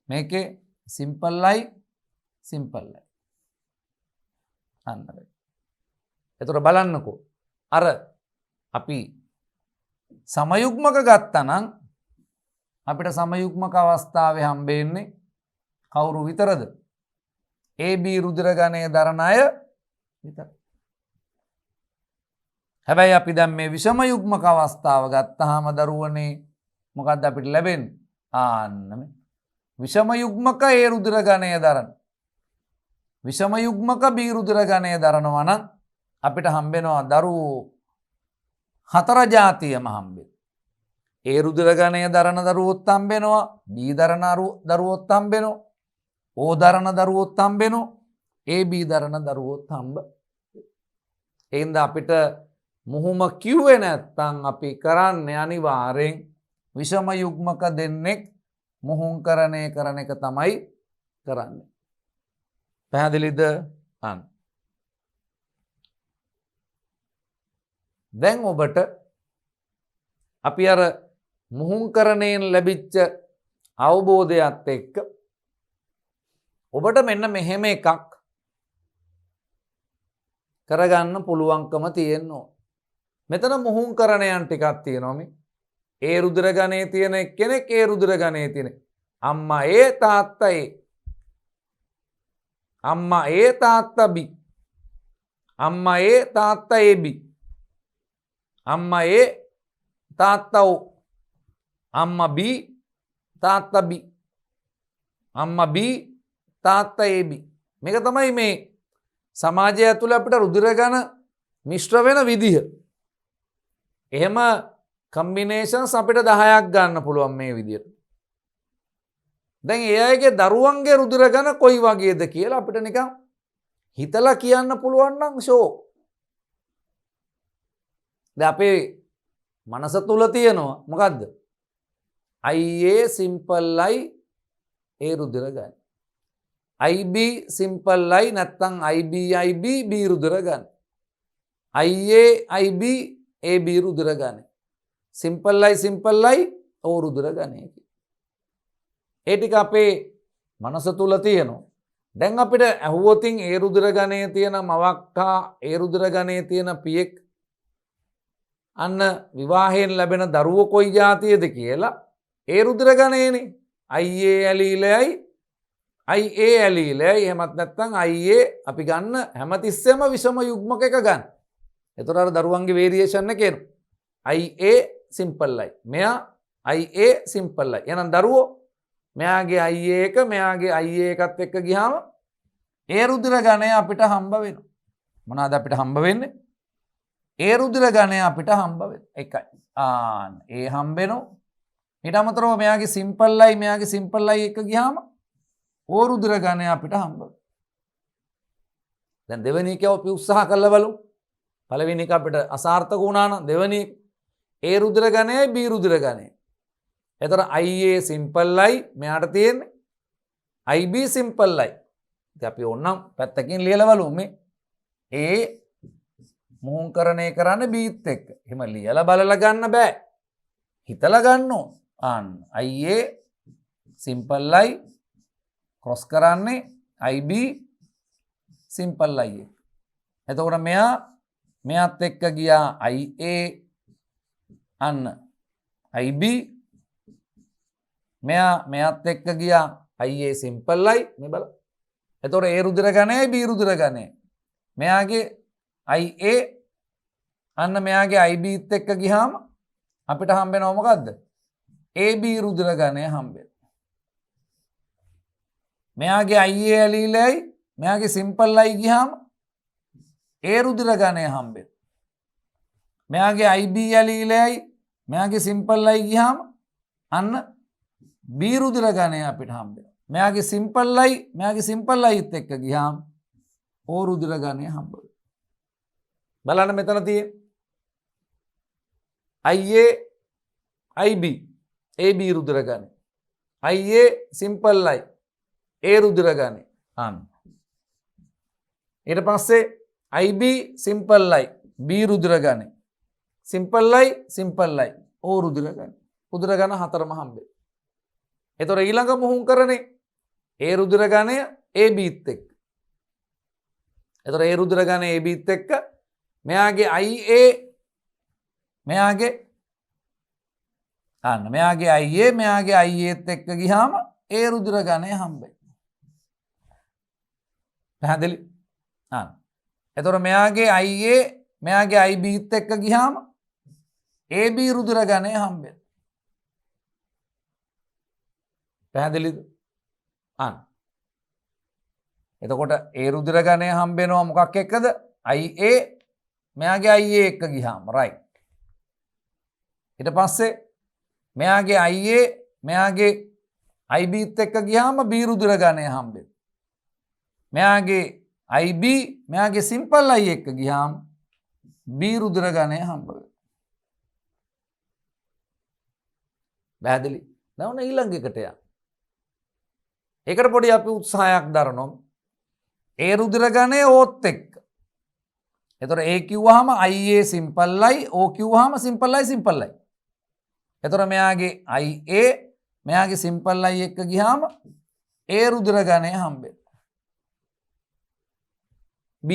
මේකේ simple I අන්න හරි. එතකොට බලන්නකෝ අර අපි සමයුග්මක ගත්තා නම් අපිට සමයුග්මක අවස්ථාවේ හම්බෙන්නේ කවුරු විතරද? AB රුධිර ගණය දරන අය විතරයි. හැබැයි අපි දැන් මේ විෂම යුග්මක අවස්ථාව ගත්තාම දරුවනේ මොකක්ද අපිට ලැබෙන්නේ? ආන්න මේ විෂම යුග්මක A රුධිර ගණය දරන විෂම යුග්මක B රුධිර ගණය දරනවා නම් අපිට හම්බෙනවා දරුවෝ 4 જાතියම හම්බෙනවා. A රුධිර ගණය දරන දරුවොත් හම්බෙනවා, B දරන දරුවොත් හම්බෙනවා, O දරන දරුවොත් හම්බෙනවා, AB දරන දරුවොත් හම්බ. එහෙනම් අපිට මුහුම කිව්වේ නැත්තම් අපි කරන්නේ අනිවාර්යෙන් විෂම යුග්මක දෙන්නෙක් මුහුම්කරණය කරන එක තමයි කරන්නේ. පැහැදිලිද? අන්න. දැන් ඔබට අපි අර මුහුම්කරණයෙන් ලැබිච්ච අවබෝධයත් එක්ක ඔබට මෙන්න මෙහෙම එකක් කරගන්න පුළුවන්කම තියෙනවා. මෙතන මුහුම්කරණයන් ටිකක් තියෙනවා මේ. ඒ රුධිර ගණයේ තියෙන කෙනෙක්, ඒ රුධිර ගණයේ තියෙන අම්මා ඒ තාත්තා ඒ. අම්මා ඒ තාත්තා B. අම්මා ඒ තාත්තා AB. අම්මා ඒ තාත්තා O. අම්මා B තාත්තා B. අම්මා B තාත්තා AB. මේක තමයි මේ සමාජය ඇතුළේ අපිට රුධිර ගණ මිශ්‍ර වෙන විදිහ. එහෙම කම්බිනේෂන්ස් අපිට 10ක් ගන්න පුළුවන් මේ විදිහට. දැන් ඒ අයගේ දරුවන්ගේ රුධිර ගණ කොයි වගේද කියලා අපිට නිකන් හිතලා කියන්න පුළුවන් නම් ෂෝ. දැන් අපේ මනස තුල තියෙනවා මොකද්ද? IA simple I A රුධිර ගණ. IB simple I නැත්නම් IB B රුධිර ගණ. IA IB AB රුධිර ගණ. simple I O රුධිර ගණය. ඒ ටික අපේ මනස තුල තියෙනවා. දැන් අපිට ඇහුවොතින් ඒ රුධිර ගණයේ තියෙන මවක් හා ඒ රුධිර ගණයේ තියෙන පියෙක් අන්න විවාහයෙන් ලැබෙන දරුවෝ කොයි જાතියද කියලා ඒ රුධිර ගණයනේ. IA ඇලීලයි IA ඇලීලයි එහෙමත් නැත්නම් IA අපි ගන්න හැමතිස්සෙම විෂම යුග්මක එක ගන්න. එතකොට අර දරුවන්ගේ වේරියේෂන් එක එනවා. IA simple I. මෙයා IA simple I. එහෙනම් දරුවෝ මෙයාගේ IA එක මෙයාගේ IA එකත් එක්ක ගියාම ඒ රුධිර ගණය අපිට හම්බ වෙනවා. මොනවාද අපිට හම්බ වෙන්නේ? ඒ රුධිර ගණය අපිට හම්බ වෙනවා. එකයි. ඒ හම්බ වෙනවා. ඊට අමතරව මෙයාගේ simple I මෙයාගේ simple I එක ගියාම O රුධිර ගණය අපිට හම්බ වෙනවා. දැන් දෙවෙනි එක අපි උත්සාහ කරලා බලමු. පළවෙනි එක අපිට අසාර්ථක වුණා නම් දෙවෙනි ඒ රුධිර ගණයයි B රුධිර ගණයයි. එතකොට IA simple I මෙයාට තියෙන්නේ IB simple I. ඉතින් අපි ඕනනම් පැත්තකින් ලියලා බලමු මේ A මුහුම්කරණය කරන්නේ Bත් එක්ක. එහෙම ලියලා බලලා ගන්න බෑ. හිතලා ගන්න ඕන. IA simple I ක්‍රොස් කරන්නේ IB simple I එක. එතකොට මෙයාත් එක්ක ගියා IA අන්න IB මෙයාත් එක්ක ගියා IA simple I මේ බලන්න. එතකොට A රුධිර ගණයයි B රුධිර ගණයයි. මෙයාගේ IA අන්න මෙයාගේ IBත් එක්ක ගියාම අපිට හම්බ වෙනව මොකද්ද? AB රුධිර ගණය හම්බ වෙනවා. මෙයාගේ IA ඇලීලයි මෙයාගේ simple I ගියාම A රුධිර ගණය හම්බ වෙනවා. මෙයාගේ IB ඇලීලයි මෙයාගේ simple I ගියාම අන්න B රුධිර ගණය අපිට හම්බ වෙනවා. මෙයාගේ simple I ත් එක්ක ගියාම O රුධිර ගණය හම්බ වෙනවා. බලන්න මෙතන තියෙන IA IB AB රුධිර ගණය. IA simple I A රුධිර ගණය. අන්න. ඊට පස්සේ IB simple I B රුධිර ගණය. simple I O රුධිර ගණය. රුධිර ගණ හතරම හම්බෙයි. එතකොට ඊළඟ මුහුම්කරණේ A රුධිර ගණය ABත් එක්ක. එතකොට A රුධිර ගණය ABත් එක්ක මෙයාගේ IA මෙයාගේ අන්න මෙයාගේ IA මෙයාගේ IAත් එක්ක ගියාම ඒ රුධිර ගණය හම්බෙයි. පැහැදිලි? අන්න. එතකොට මෙයාගේ IA මෙයාගේ IBත් එක්ක ගියාම AB රුධිර ගණය හම්බෙයි. පැහැදිලිද? අන්න. එතකොට ඒ රුධිර ගණය හම්බෙනවා මොකක් එක්කද? IA මෙයාගේ IA එක්ක ගියාම right. ඊට පස්සේ මෙයාගේ IA මෙයාගේ IBත් එක්ක ගියාම B රුධිර ගණය හම්බෙයි. මෙයාගේ IB මෙයාගේ සිම්පල් I එක්ක ගියාම B රුධිර ගණය හම්බෙයි. පැහැදිලි? දැන් ඊළඟ එකට යන්න. ඒකට පොඩි අපි උත්සාහයක් දරනවා. ඒ රුධිර ගණය ඕත් එක්ක. එතකොට A කිව්වහම IA සිම්පල්යි O කිව්වහම සිම්පල්යි. එතකොට මෙයාගේ IA මෙයාගේ සිම්පල්යි එක්ක ගියාම ඒ රුධිර ගණය හම්බෙයි. B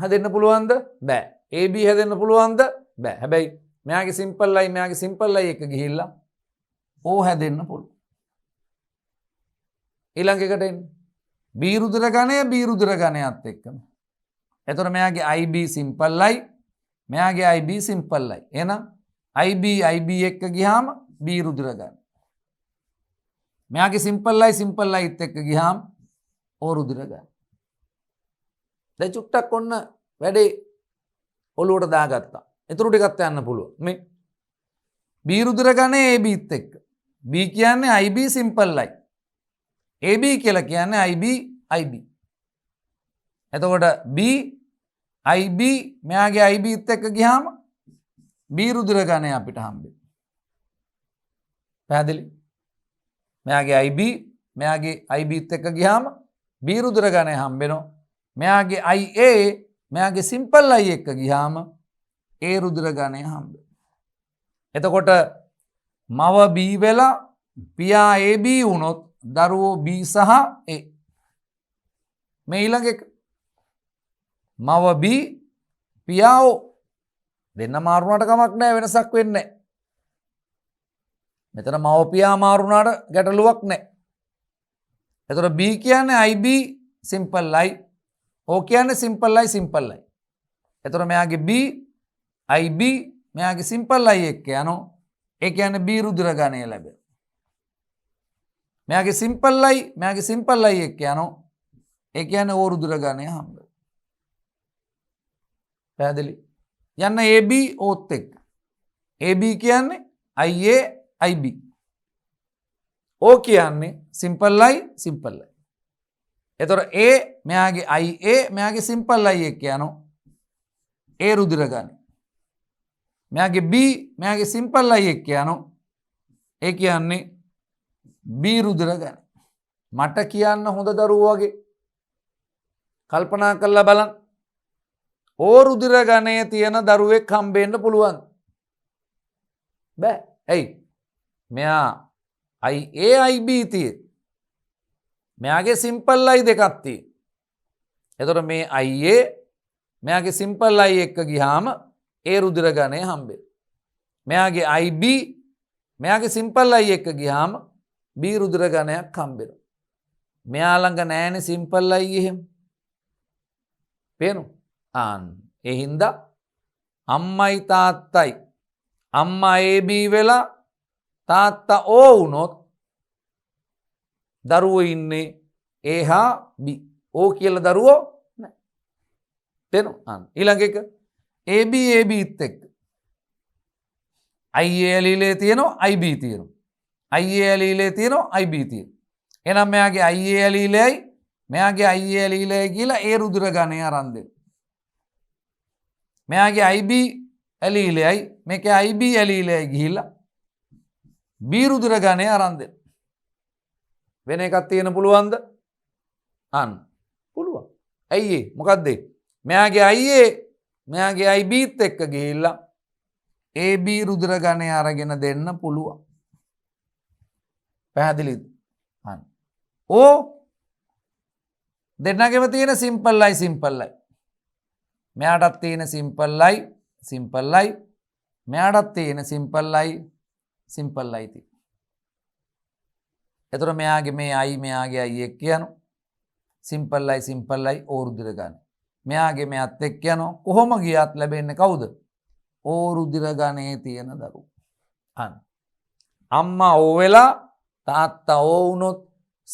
හැදෙන්න පුළුවන්ද? බෑ. AB හැදෙන්න පුළුවන්ද? බෑ. හැබැයි මෙයාගේ සිම්පල්යි එක්ක ගිහිල්ලා O හැදෙන්න පුළුවන්. ඊළඟ එකට එන්න. B රුධිර ගණය B රුධිර ගණයත් එක්කම. එතකොට මෙයාගේ IB සිම්පල්යි මෙයාගේ IB සිම්පල්යි. එහෙනම් IB එක්ක ගියාම B රුධිර ගණය. මෙයාගේ සිම්පල්යිත් එක්ක ගියාම O රුධිර ගණය. දැන් චුට්ටක් ඔන්න වැඩේ ඔලුවට දාගත්තා. ඊටු ටිකත් යන්න පුළුවන්. මේ B රුධිර ගණය ABත් එක්ක. B කියන්නේ IB සිම්පල්යි. AB කියලා කියන්නේ IB. එතකොට B IB මෙයාගේ IBත් එක්ක ගියාම B රුධිර ගණය අපිට හම්බෙයි. පැහැදිලි? මෙයාගේ IB මෙයාගේ IBත් එක්ක ගියාම B රුධිර ගණය හම්බෙනවා. මෙයාගේ IA මෙයාගේ සිම්පල් I එක්ක ගියාම A රුධිර ගණය හම්බෙයි. එතකොට මව B වෙලා පියා AB වුණොත් දරුවෝ B සහ A. මේ ඊළඟ එක මව B පියා O දෙන්න මාරු වුණාට කමක් නැහැ, වෙනසක් වෙන්නේ නැහැ. මෙතන මව පියා මාරු වුණාට ගැටලුවක් නැහැ. එතකොට B කියන්නේ IB සිම්පල්යි O කියන්නේ සිම්පල්යි. එතකොට මෙයාගේ B IB මෙයාගේ සිම්පල්යි එක්ක යනවා. ඒ කියන්නේ B රුධිර ගණය ලැබෙනවා. මෙයාගේ සිම්පල්යි එක්ක යනවා. ඒ කියන්නේ O රුධිර ගණය හම්බෙයි. පැහැදිලි? යන්න AB Oත් එක්ක. AB කියන්නේ IA IB. O කියන්නේ සිම්පල්යි. එතකොට A මෙයාගේ IA මෙයාගේ සිම්පල්යි එක්ක යනවා. A රුධිර ගණය. මෙයාගේ B මෙයාගේ සිම්පල්යි එක්ක යනවා. ඒ කියන්නේ B රුධිර ගණය. මට කියන්න හොඳ දරුවෝ වගේ කල්පනා කරලා බලන්න. O රුධිර ගණය තියෙන දරුවෙක් හම්බෙන්න පුළුවන්. බෑ. ඇයි? මෙයා IA IB තියෙන. මෙයාගේ සිම්පල්යි දෙකක් තියෙන. එතකොට මේ IA මෙයාගේ සිම්පල්යි එක්ක ගියාම A රුධිර ගණය හම්බෙයි. මෙයාගේ IB මෙයාගේ සිම්පල්යි එක්ක ගියාම B රුධිර ගණයක් හම්බෙනවා. මෙයා ළඟ නැහැනේ සිම්පල්යි එහෙම. පේනු? ඒ හින්දා අම්මයි තාත්තයි අම්මා AB වෙලා තාත්තා O වුණොත් දරුවෝ ඉන්නේ A හා B. O කියලා දරුවෝ නැහැ. තේනු? ඊළඟ එක ABත් එක්ක IA ඇලීලේ තියෙනවා IB තියෙනවා. IA ඇලීලේ තියෙනවා IB තියෙනවා. එහෙනම් මෙයාගේ IA ඇලීලේයි මෙයාගේ IA ඇලීලේයි කියලා A රුධිර ගණය අරන් දෙන්න. මෙයාගේ IB ඇලීලේයි මේකේ IB ඇලීලේයි ගිහිල්ලා B රුධිර ගණය අරන් දෙන්න. වෙන එකක් තියෙන පුළුවන්ද? පුළුවන්. ඇයි ඒ? මොකද්ද ඒ? මෙයාගේ IA මෙයාගේ IBත් එක්ක ගිහිල්ලා AB රුධිර ගණය අරගෙන දෙන්න පුළුවන්. පැහැදිලිද? O දෙන්නගෙම තියෙන සිම්පල්යි. මෙයාටත් තියෙන සිම්පල්යි. මෙයාටත් තියෙන සිම්පල්යි. සිම්පල් අයිති. එතකොට මෙයාගේ මේ අයි මෙයාගේ අයි එක්ක යනවා. සිම්පල් අයි ඕ රුධිර ගාන. මෙයාගේ මෙයත් එක්ක යනවා. කොහොම ගියත් ලැබෙන්නේ කවුද? ඕ රුධිර ගානේ තියෙන දරුවෝ. අන්න. අම්මා ඕ වෙලා තාත්තා ඕ වුණොත්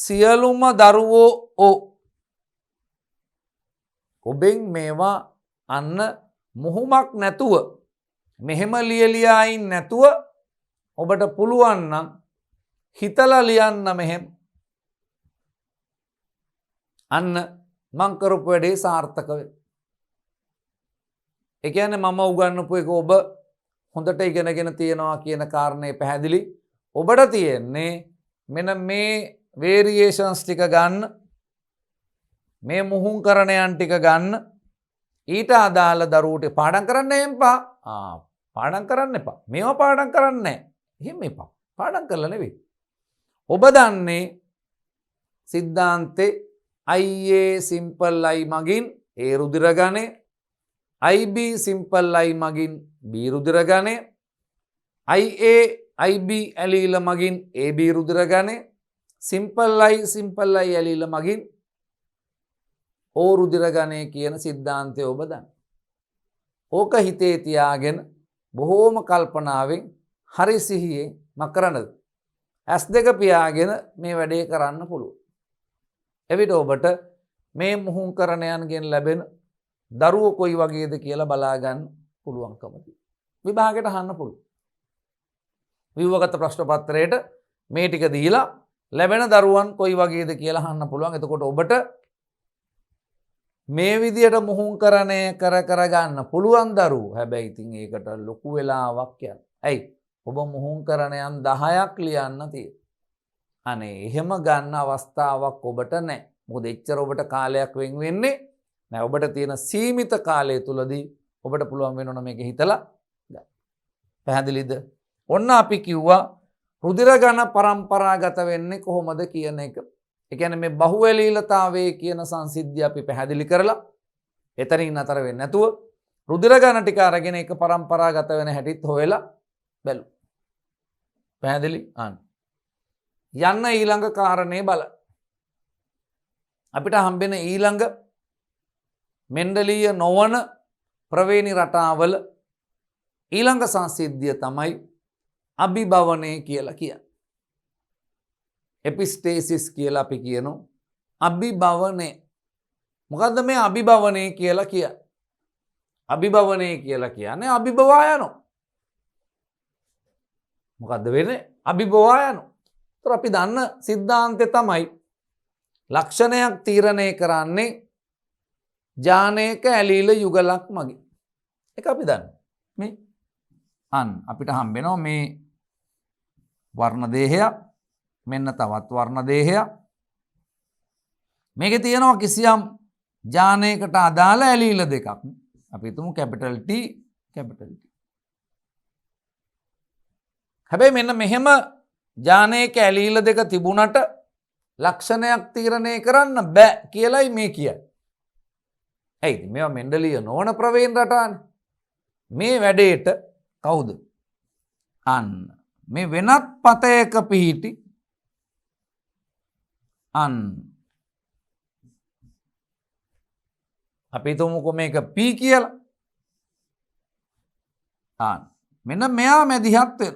සියලුම දරුවෝ ඕ. ඔබෙන් මේවා අන්න මොහොමක් නැතුව මෙහෙම ලියලියායින් නැතුව ඔබට පුළුවන් නම් හිතලා ලියන්න මෙහෙම. අන්න මං කරපු වැඩේ සාර්ථක වෙයි. ඒ කියන්නේ මම උගන්වපු එක ඔබ හොඳට ඉගෙනගෙන තියනවා කියන කාරණේ පැහැදිලි. ඔබට තියෙන්නේ මෙන්න මේ වේරියේෂන්ස් ටික ගන්න. මේ මුහුංකරණයන් ටික ගන්න. ඊට අදාළ දරුවට පාඩම් කරන්න එපා. පාඩම් කරන්න එපා. මේවා පාඩම් කරන්නේ නැහැ. එහෙම එපා. පාඩම් කරලා නෙවෙයි. ඔබ දන්නේ සිද්ධාන්තේ IA සිම්පල් අයි මගින් A රුධිර ගණය, IB සිම්පල් අයි මගින් B රුධිර ගණය, IA IB ඇලීල මගින් AB රුධිර ගණය, සිම්පල් අයි ඇලීල මගින් O රුධිර ගණය කියන සිද්ධාන්තය ඔබ දන්න. ඕක හිතේ තියාගෙන බොහෝම කල්පනාවෙන් හරි සිහියෙන් මකරනද S2 පියාගෙන මේ වැඩේ කරන්න පුළුවන්. එවිට ඔබට මේ මුහුංකරණයන්ගෙන් ලැබෙන දරුවෝ කොයි වගේද කියලා බලා ගන්න පුළුවන්කම තියෙනවා. විභාගයට අහන්න පුළුවන්. විවගත ප්‍රශ්න පත්‍රයට මේ ටික දීලා ලැබෙන දරුවන් කොයි වගේද කියලා අහන්න පුළුවන්. එතකොට ඔබට මේ විදියට මුහුංකරණය කර ගන්න පුළුවන් දරුවෝ. හැබැයි ඉතින් ඒකට ලොකු වෙලාවක් යනවා. ඇයි? ඔබ මුහුංකරණයන් 10ක් ලියන්න තියෙනවා. අනේ එහෙම ගන්න අවස්ථාවක් ඔබට නැහැ. මොකද එච්චර ඔබට කාලයක් වෙන් වෙන්නේ නැහැ. ඔබට තියෙන සීමිත කාලය තුලදී ඔබට පුළුවන් වෙනවනේ මේක හිතලා ගන්න. පැහැදිලිද? ඔන්න අපි කිව්වා රුධිර ගණ පරම්පරාගත වෙන්නේ කොහොමද කියන එක. ඒ කියන්නේ මේ බහුවැලීලතාවයේ කියන සංසිද්ධිය අපි පැහැදිලි කරලා එතනින් නතර වෙන්නේ නැතුව රුධිර ගණ ටික අරගෙන ඒක පරම්පරාගත වෙන හැටිත් හොයලා බැලුවා. පැහැදිලි? යන්න ඊළඟ කාරණේ බලන්න. අපිට හම්බෙන ඊළඟ මෙන්ඩලීය නොවන ප්‍රවේණි රටාවල ඊළඟ සංසිද්ධිය තමයි අභිභවනය කියලා කියන්නේ. එපිස්ටේසිස් කියලා අපි කියනවා. අභිභවනය. මොකද්ද මේ අභිභවනය කියලා කියන්නේ? අභිභවනය කියලා කියන්නේ අභිභවා යනවා. මොකද්ද වෙන්නේ? අභිභවා යනවා. ඒතර අපි දන්න සිද්ධාන්තය තමයි ලක්ෂණයක් තීරණය කරන්නේ ජානේක ඇලීල යුගලක් මගින්. ඒක අපි දන්න. මේ අපිට හම්බෙනවා මේ වර්ණ දේහයක්, මෙන්න තවත් වර්ණ දේහයක්. මේකේ තියෙනවා කිසියම් ජානයකට අදාළ ඇලීල දෙකක්. අපි හිතමු කැපිටල් T කැපිටල් T. හැබැයි මෙන්න මෙහෙම ජානයක ඇලීල දෙක තිබුණට ලක්ෂණයක් තීරණය කරන්න බෑ කියලයි මේ කියන්නේ. ඇයි? මේවා මෙන්ඩලීය නොවන ප්‍රවේණ රටානේ. මේ වැඩේට කවුද? මේ වෙනත් පතයක පිහිටි අපි හිතමුකෝ මේක P කියලා. මෙන්න මෙයා මැදිහත් වෙන.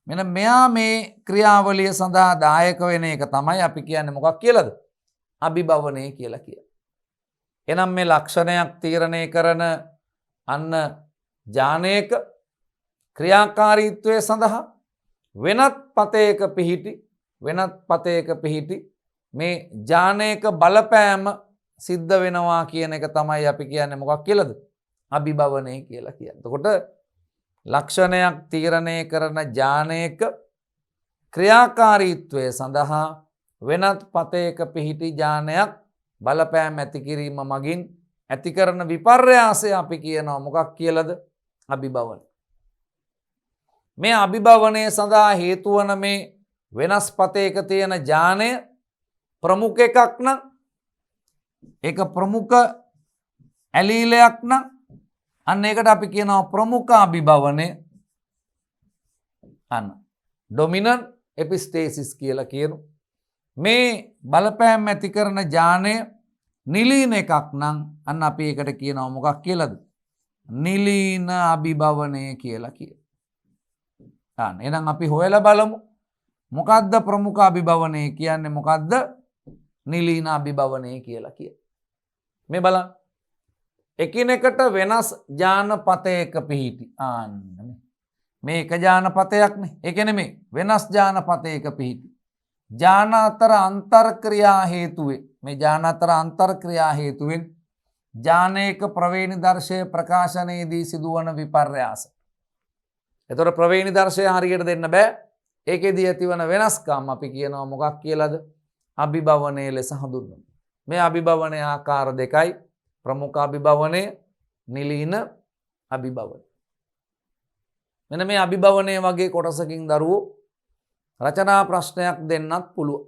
මෙන්න මෙයා මේ ක්‍රියාවලිය සඳහා දායක වෙන එක තමයි අපි කියන්නේ මොකක් කියලාද? අභිභවනය කියලා කියන්නේ. එනම් මේ ලක්ෂණයක් තීරණය කරන ජානයක ක්‍රියාකාරීත්වය සඳහා වෙනත් පතයක පිහිටි මේ ජානයක බලපෑම සිද්ධ වෙනවා කියන එක තමයි අපි කියන්නේ මොකක් කියලාද? අභිභවනය කියලා කියන්නේ. එතකොට ලක්ෂණයක් තීරණය කරන ජානයක ක්‍රියාකාරීත්වය සඳහා වෙනත් පතයක පිහිටි ජානයක් බලපෑම් ඇති කිරීම මගින් ඇති කරන විපර්යාසය අපි කියනවා මොකක් කියලාද? අභිභවනය. මේ අභිභවනය සඳහා හේතු වන මේ වෙනස් පතයක තියෙන ජානය ප්‍රමුඛ එකක් නම් ඒක ප්‍රමුඛ ඇලීලයක් නම් අන්න ඒකට අපි කියනවා ප්‍රමුඛ අභිභවනය. ඩොමිනන්ට් එපිස්ටේසිස් කියලා කියනවා. මේ බලපෑම් ඇති කරන ඥානය නිලීන එකක් නම් අන්න අපි ඒකට කියනවා මොකක් කියලාද? නිලීන අභිභවනය කියලා කියනවා. එහෙනම් අපි හොයලා බලමු මොකද්ද ප්‍රමුඛ අභිභවනය කියන්නේ, මොකද්ද නිලීන අභිභවනය කියලා කියන්නේ. මේ බලන්න. එකිනෙකට වෙනස් ජානපතයක පිහිටි. මේක ජානපතයක්නේ. ඒක නෙමෙයි. වෙනස් ජානපතයක පිහිටි. ජාන අතර අන්තර්ක්‍රියා හේතුවෙන් මේ ජාන අතර අන්තර්ක්‍රියා හේතුවෙන් ජානයක ප්‍රවේණි දර්ශය ප්‍රකාශනයේදී සිදුවන විපර්යාස. එතකොට ප්‍රවේණි දර්ශය හරියට දෙන්න බෑ. ඒකෙදී ඇතිවන වෙනස්කම් අපි කියනවා මොකක් කියලාද? අභිභවනය ලෙස හඳුන්වනවා. මේ අභිභවනය ආකාර දෙකයි. ප්‍රමුඛ අභිභවනය, නිලීන අභිභවනය. මෙන්න මේ අභිභවනය වගේ කොටසකින් දරුවෝ රචනා ප්‍රශ්නයක් දෙන්නත් පුළුවන්.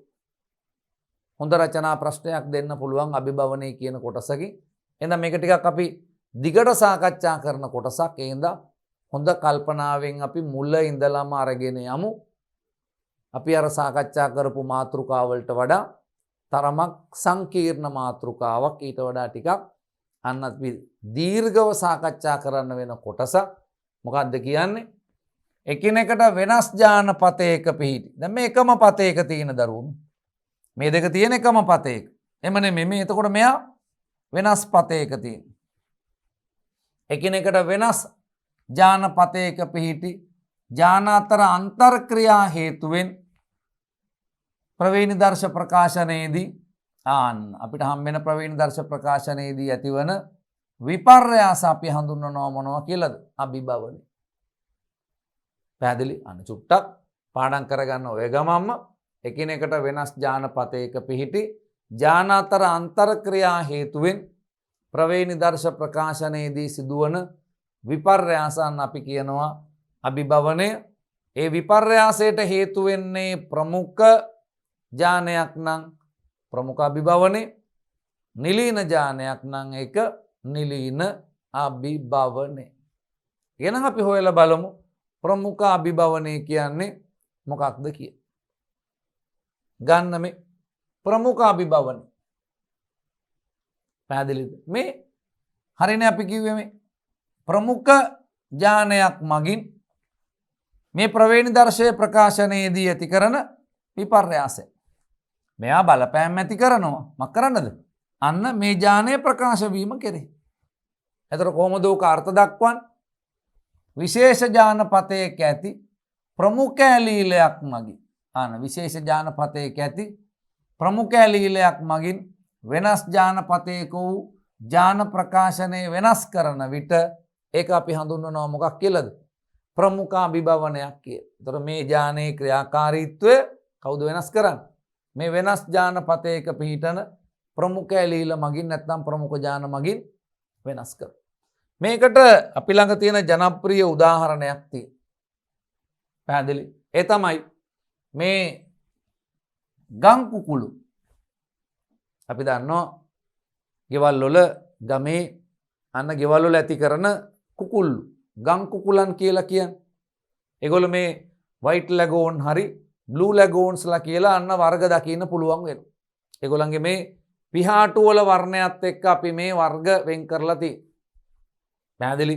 හොඳ රචනා ප්‍රශ්නයක් දෙන්න පුළුවන් අභිභවනය කියන කොටසකින්. එහෙනම් මේක ටිකක් අපි දිගට සාකච්ඡා කරන කොටසක්. එහෙනම් හොඳ කල්පනාවෙන් අපි මුල ඉඳලම අරගෙන යමු. අපි අර සාකච්ඡා කරපු මාතෘකාවලට වඩා තරමක් සංකීර්ණ මාතෘකාවක්, ඊට වඩා ටිකක් අන්න අපි දීර්ඝව සාකච්ඡා කරන්න වෙන කොටස. මොකක්ද කියන්නේ? එකිනෙකට වෙනස් ජානපතයක පිහිටි. දැන් මේ එකම පතයක තියෙන දරුවෝ මේ දෙක තියෙන එකම පතයක. එම නෙමෙයි මේ එතකොට මෙයා වෙනස් පතයක තියෙන. එකිනෙකට වෙනස් ජානපතයක පිහිටි ජාන අතර අන්තර්ක්‍රියා හේතුවෙන් ප්‍රවේණි දර්ශ ප්‍රකාශනයේදී අපිට හම්බෙන ප්‍රවේණි දර්ශ ප්‍රකාශනයේදී ඇතිවන විපර්යාස අපි හඳුන්වනවා මොනවා කියලාද? අභිභවනය. පැහැදිලි? අන්න චුට්ටක් පාඩම් කරගන්න ඔය ගමම්ම එකිනෙකට වෙනස් ජානපතයක පිහිටි ජාන අතර අන්තර්ක්‍රියා හේතුවෙන් ප්‍රවේණි දර්ශ ප්‍රකාශනයේදී සිදුවන විපර්යාසයන් අපි කියනවා අභිභවනය. ඒ විපර්යාසයට හේතු වෙන්නේ ප්‍රමුඛ ඥානයක් නම් ප්‍රමුඛ අභිභවනය, නිලීන ඥානයක් නම් ඒක නිලීන අභිභවනය. එහෙනම් අපි හොයලා බලමු ප්‍රමුඛ අභිභවනය කියන්නේ මොකක්ද කියලා. ගන්න මේ ප්‍රමුඛ අභිභවනය. පැහැදිලිද? මේ හරිනේ අපි කිව්වේ මේ ප්‍රමුඛ ඥානයක් මගින් මේ ප්‍රවේණි දර්ශය ප්‍රකාශනයේදී ඇති කරන විපර්යාසය. මෙයා බලපෑම් ඇති කරනවා. මක් කරන්නද? අන්න මේ ඥානය ප්‍රකාශ වීම කෙරේ. එතකොට කොහොමද උක අර්ථ දක්වන්නේ? විශේෂ ඥානපතයක ඇති ප්‍රමුඛ ඇලීලයක් මගින්. විශේෂ ඥානපතයක ඇති ප්‍රමුඛ ඇලීලයක් මගින් වෙනස් ඥානපතයක වූ ඥාන ප්‍රකාශනය වෙනස් කරන විට ඒක අපි හඳුන්වනවා මොකක් කියලාද? ප්‍රමුඛ අභිභවනයක් කියලා. එතකොට මේ ඥානයේ ක්‍රියාකාරීත්වය කවුද වෙනස් කරන්නේ? මේ වෙනස් ඥානපතයක පිහිටන ප්‍රමුඛ ඇලීල මගින් නැත්නම් ප්‍රමුඛ ඥාන මගින් වෙනස් කරනවා. මේකට අපි ළඟ තියෙන ජනප්‍රිය උදාහරණයක් තියෙනවා. පැහැදිලි? ඒ තමයි මේ ගම් කුකුළු. අපි දන්නවා ගෙවල් වල ගමේ අන්න ගෙවල් වල ඇති කරන කුකුල්ලු ගම් කුකුලන් කියලා කියන්නේ. ඒගොල්ලෝ මේ වයිට් ලැගෝන් හරි බ්ලූ ලැගෝන්ස්ලා කියලා අන්න වර්ග දකින්න පුළුවන් වෙනවා. ඒගොල්ලන්ගේ මේ පිහාටු වල වර්ණයත් එක්ක අපි මේ වර්ග වෙන් කරලා තියෙනවා. පැහැදිලි?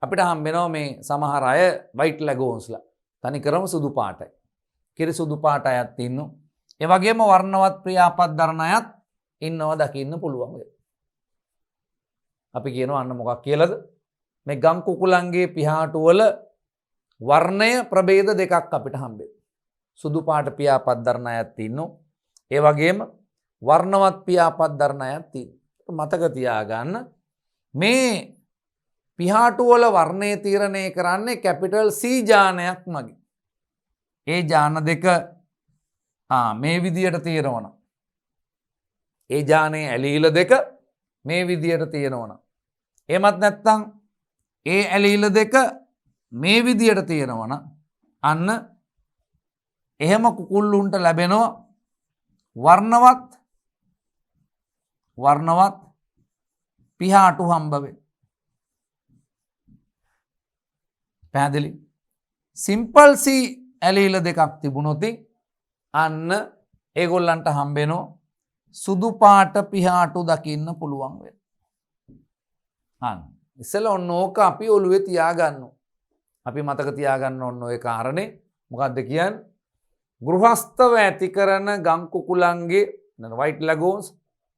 අපිට හම්බෙනවා මේ සමහර අය වයිට් ලැගෝන්ස්ලා තනිකරම සුදු පාටයි. කිරි සුදු පාට අයත් ඉන්නවා. ඒ වගේම වර්ණවත් ප්‍රියාපත් දරන අයත් ඉන්නවා දකින්න පුළුවන් වෙනවා. අපි කියනවා අන්න මොකක් කියලාද? මේ ගම් කුකුලන්ගේ පිහාටු වල වර්ණය ප්‍රභේද දෙකක් අපිට හම්බෙනවා. සුදු පාට පියාපත් දරන අයත් ඉන්නවා. ඒ වගේම වර්ණවත් පියාපත් දරන අයත් ඉන්නවා. මතක තියාගන්න මේ පිහාටු වල වර්ණය තීරණය කරන්නේ කැපිටල් C ඥානයක් මගින්. ඒ ඥාන දෙක මේ විදියට තියෙනවා. ඒ ඥානයේ ඇලීල දෙක මේ විදියට තියෙනවා. එහෙමත් නැත්නම් ඒ ඇලීල දෙක මේ විදියට තියෙනවා නම් අන්න එහෙම කුකුල්ලුන්ට ලැබෙනවා වර්ණවත් පිහාටු හම්බ වෙන. පැහැදිලි? සිම්පල් C ඇලීල දෙකක් තිබුණොති අන්න ඒගොල්ලන්ට හම්බෙනෝ සුදු පාට පිහාටු දකින්න පුළුවන් වෙන. අන්න ඉස්සෙල්ලා ඔන්න ඕක අපි ඔළුවේ තියාගන්න. අපි මතක තියාගන්න ඕන ඔය කාරණේ මොකක්ද කියන්නේ? ගෘහස්තව ඇති කරන ගම් කුකුලන්ගේ white lagoons,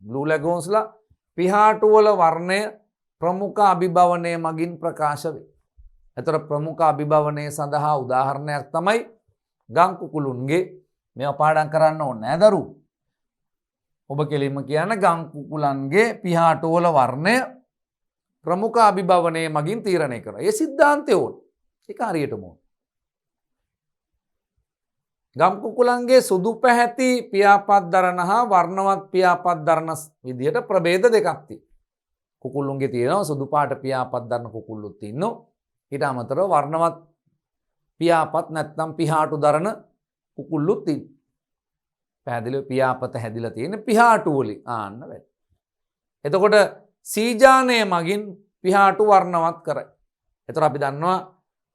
blue lagoonsලා පිහාටු වල වර්ණය ප්‍රමුඛ අභිභවනය මගින් ප්‍රකාශ වේ. එතකොට ප්‍රමුඛ අභිභවනය සඳහා උදාහරණයක් තමයි ගම් කුකුලුන්ගේ මේවා පාඩම් කරන්න ඕනේ නෑ දරුවෝ. ඔබ කෙලින්ම කියන ගම් කුකුලන්ගේ පිහාටු වල වර්ණය ප්‍රමුඛ අභිභවනය මගින් තීරණය කරනවා. ඒ સિદ્ધාන්තය ඕන. ඒක හරියටම ඕන. ගම් කුකුලන්ගේ සුදු පැහැති පියාපත් දරන හා වර්ණවත් පියාපත් දරන විදියට ප්‍රභේද දෙකක් තියෙනවා. කුකුළුන්ගේ තියෙනවා සුදු පාට පියාපත් දරන කුකුළුත් ඉන්නවා. ඊට අමතරව වර්ණවත් පියාපත් නැත්නම් පිහාටු දරන කුකුළුත් ඉන්නවා. පැහැදිලිව පියාපත හැදිලා තියෙන පිහාටු වලින් ආන්න වැඩි. එතකොට සීජානය මගින් පිහාටු වර්ණවත් කරයි. එතකොට අපි දන්නවා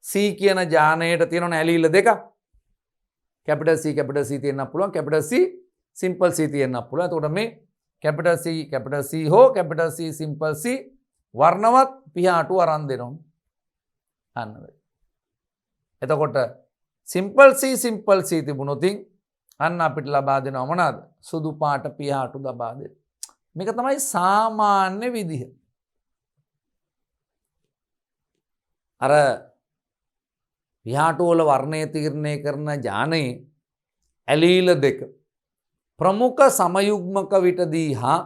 C කියන ජානයට තියෙන ඇලීල දෙකක්. capital C තියෙන්න පුළුවන්, capital C simple C තියෙන්න පුළුවන්. එතකොට මේ capital C හෝ capital C simple C වර්ණවත් පිහාටු අරන් දෙනවා. අන්න වැඩි. එතකොට simple C තිබුණොත් අන්න අපිට ලබා දෙනවා මොනවාද? සුදු පාට පිහාටු ලබා දෙන්න. මේක තමයි සාමාන්‍ය විදිහ. අර පිහාටු වල වර්ණය තීරණය කරන ඥානයේ ඇලීල දෙක ප්‍රමුඛ සමයුග්මක විටදී හා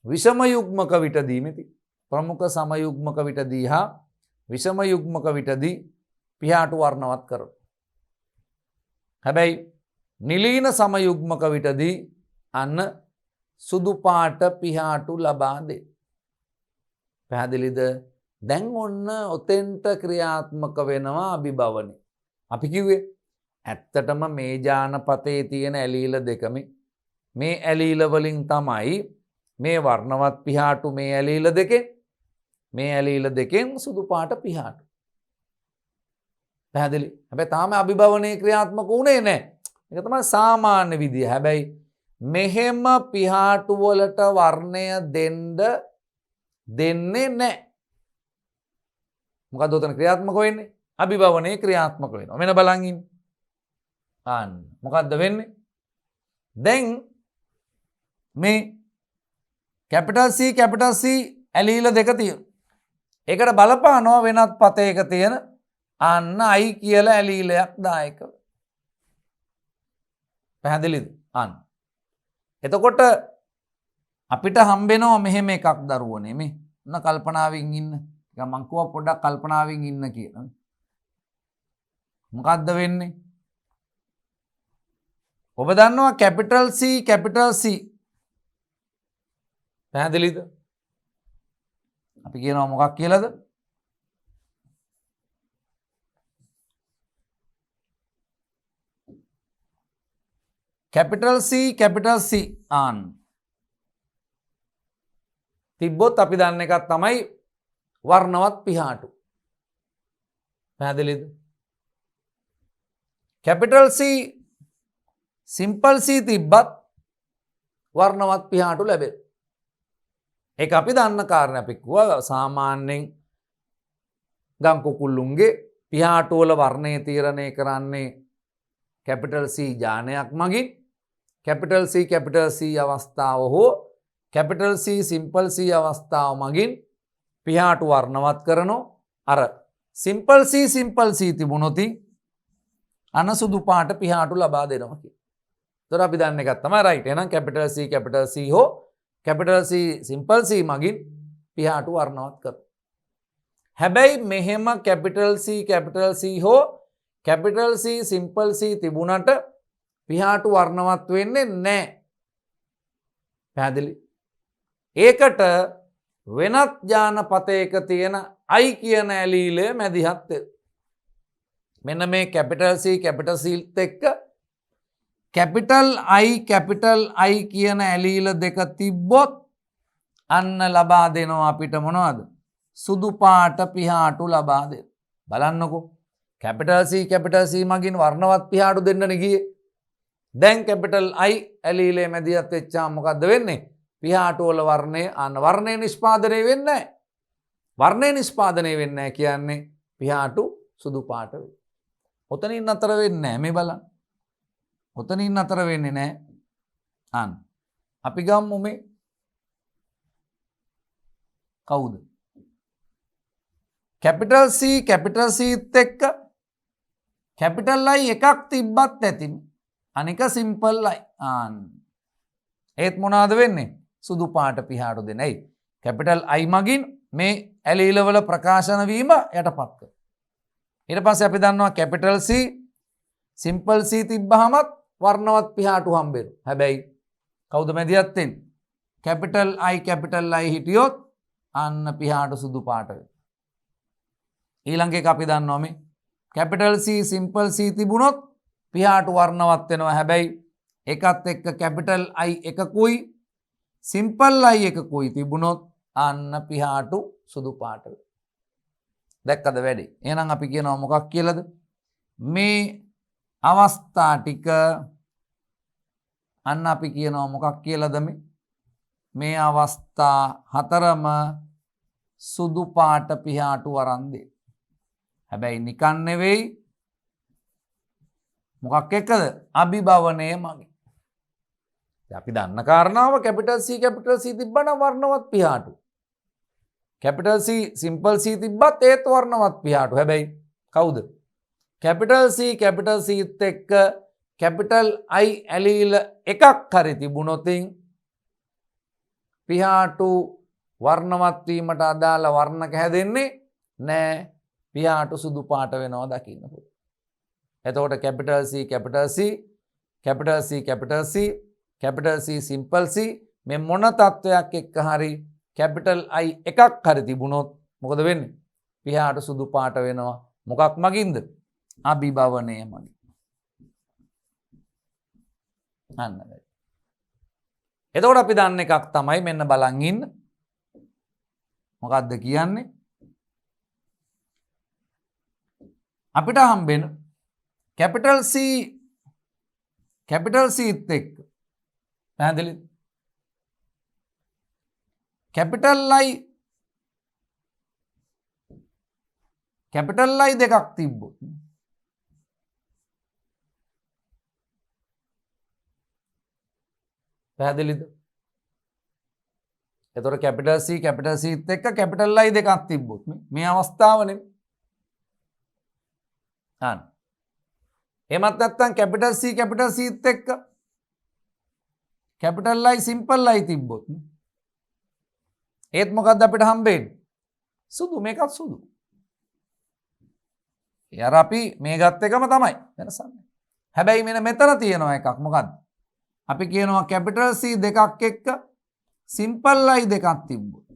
විෂම යුග්මක විටදී මෙති. ප්‍රමුඛ සමයුග්මක විටදී හා විෂම යුග්මක විටදී පිහාටු වර්ණවත් කරනවා. හැබැයි නිලීන සමයුග්මක විටදී අන්න සුදු පාට පිහාටු ලබා දෙයි. පැහැදිලිද? දැන් ඔන්න ඔතෙන්ට ක්‍රියාත්මක වෙනවා අභිභවනය. අපි කිව්වේ ඇත්තටම මේ ජානපතේ තියෙන ඇලීල දෙකම මේ ඇලීල වලින් තමයි මේ වර්ණවත් පිහාටු මේ ඇලීල දෙකෙන් සුදු පාට පිහාටු. පැහැදිලි? හැබැයි තාම අභිභවනයේ ක්‍රියාත්මක වුණේ නැහැ. ඒක තමයි සාමාන්‍ය විදිය. හැබැයි මෙහෙම පිහාටු වලට වර්ණය දෙන්නේ නැහැ. මොකද උතන ක්‍රියාත්මක වෙන්නේ? අභිභවනයේ ක්‍රියාත්මක වෙනවා. මෙන්න බලන් ඉන්න. අන්න මොකද්ද වෙන්නේ? දැන් මේ capital C ඇලීල දෙක තියෙනවා. ඒකට බලපානවා වෙනත් පතයක තියෙන අන්න I කියලා ඇලීලයක් දායක. පැහැදිලිද? අන්න. එතකොට අපිට හම්බෙනවා මෙහෙම එකක් දරුවනේ මේ. ඔන්න කල්පනාවෙන් ඉන්න. මං කිව්වා පොඩ්ඩක් කල්පනාවෙන් ඉන්න කියලා. මොකද්ද වෙන්නේ? ඔබ දන්නවා capital C පැහැදිලිද? අපි කියනවා මොකක් කියලාද? capital C ආන් තිබ්බොත් අපි දන්න එකක් තමයි වර්ණවත් පිහාටු. පැහැදිලිද? capital C simple C තිබ්බත් වර්ණවත් පිහාටු ලැබෙන. ඒක අපි දන්න කාරණා. අපි කිව්වා සාමාන්‍යයෙන් ගම් කුකුළුන්ගේ පිහාටු වල වර්ණය තීරණය කරන්නේ capital C ජානයක් මගින්. capital C අවස්ථාව හෝ capital C simple C අවස්ථාව මගින් පිහාටු වර්ණවත් කරනෝ. අර simple C තිබුණොත් අන සුදු පාට පිහාටු ලබා දෙනවා කියලා. ඒතර අපි දන්න එකක් තමයි right. එහෙනම් capital C හෝ capital C simple C මගින් පිහාටු වර්ණවත් කරනවා. හැබැයි මෙහෙම capital C හෝ capital C simple C තිබුණට පිහාටු වර්ණවත් වෙන්නේ නැහැ. පැහැදිලි? ඒකට වෙනත් ජානපතයක තියෙන I කියන ඇලීලය මැදිහත් වෙනවා. මෙන්න මේ capital C එක්ක capital I කියන ඇලීල දෙක තිබ්බොත් අන්න ලබා දෙනවා අපිට මොනවද? සුදු පාට පිහාටු ලබා දෙනවා. බලන්නකෝ. කැපිටල් C මගින් වර්ණවත් පිහාටු දෙන්නනේ ගියේ. දැන් කැපිටල් I ඇලීලේ මැදිහත් වෙච්චාම මොකද්ද වෙන්නේ? පිහාටු වල වර්ණය වර්ණය නිෂ්පාදනය වෙන්නේ නැහැ. වර්ණය නිෂ්පාදනය වෙන්නේ නැහැ කියන්නේ පිහාටු සුදු පාට වෙයි. ඔතනින් නතර වෙන්නේ නැහැ. මේ බලන්න. ඔතනින් නතර වෙන්නේ නැහැ. අපි ගමු මේ කවුද? කැපිටල් Cත් එක්ක කැපිටල් I එකක් තිබ්බත් ඇතිනේ. අනික සිම්පල් I. ඒත් මොනවාද වෙන්නේ? සුදු පාට පිහාටු දෙනයි. කැපිටල් I මගින් මේ ඇලීලවල ප්‍රකාශන වීම යටපත් කර. ඊට පස්සේ අපි දන්නවා කැපිටල් C සිම්පල් C තිබ්බහමත් වර්ණවත් පිහාටු හම්බෙනවා. හැබැයි කවුද මැදිහත් වෙන්නේ? කැපිටල් I හිටියොත් අන්න පිහාටු සුදු පාට වෙනවා. ඊළඟ එක අපි දන්නවා මේ කැපිටල් C සිම්පල් C තිබුණොත් පිහාටු වර්ණවත් වෙනවා. හැබැයි එකත් එක්ක කැපිටල් I එකකුයි සිම්පල් I එකකුයි තිබුණොත් අන්න පිහාටු සුදු පාට වෙනවා. දැක්කද වැඩේ? එහෙනම් අපි කියනවා මොකක් කියලාද? මේ අවස්ථා ටික අන්න අපි කියනවා මොකක් කියලාද මේ අවස්ථා හතරම සුදු පාට පිහාටු වරන් දෙන්න. හැබැයි නිකන් නෙවෙයි. මොකක් එක්කද? අභිභවනය මගින්. අපි දන්න කාරණාව කැපිටල් C තිබ්බනම් වර්ණවත් පිහාටු. කැපිටල් C සිම්පල් C තිබ්බත් ඒත් වර්ණවත් පිහාටු. හැබැයි කවුද? කැපිටල් Cත් එක්ක කැපිටල් I ඇලීල එකක් හරි තිබුණොත් පිහාටු වර්ණවත් වීමට අදාළ වර්ණක හැදෙන්නේ නැහැ. පිහාටු සුදු පාට වෙනවා දකින්න පුළුවන්. එතකොට කැපිටල් C සිම්පල් C මේ මොන තත්වයක් එක්ක හරි කැපිටල් I එකක් හරි තිබුණොත් මොකද වෙන්නේ? පිහාටු සුදු පාට වෙනවා. මොකක් මගින්ද? අභිභවනය මගින්. අන්න. එතකොට අපි දන්න එකක් තමයි මෙන්න බලන් ඉන්න. මොකක්ද කියන්නේ? අපිට හම්බෙන කැපිටල් Cත් එක්ක පැහැදිලිද? කැපිටල් I දෙකක් තිබ්බොත් පැහැදිලිද? එතකොට කැපිටල් Cත් එක්ක කැපිටල් I දෙකක් තිබ්බොත් මේ අවස්ථාවනේ. එහෙමත් නැත්නම් කැපිටල් Cත් එක්ක කැපිටල් I සිම්පල් I තිබ්බොත් ඒත් මොකද්ද අපිට හම්බෙන්නේ? සුදු. මේකත් සුදු. යාර අපි මේ ගත්ත එකම තමයි වෙනසක්. හැබැයි මෙන්න මෙතන තියෙනවා එකක්. මොකද්ද? අපි කියනවා කැපිටල් C දෙකක් එක්ක සිම්පල් I දෙකක් තිබ්බොත්.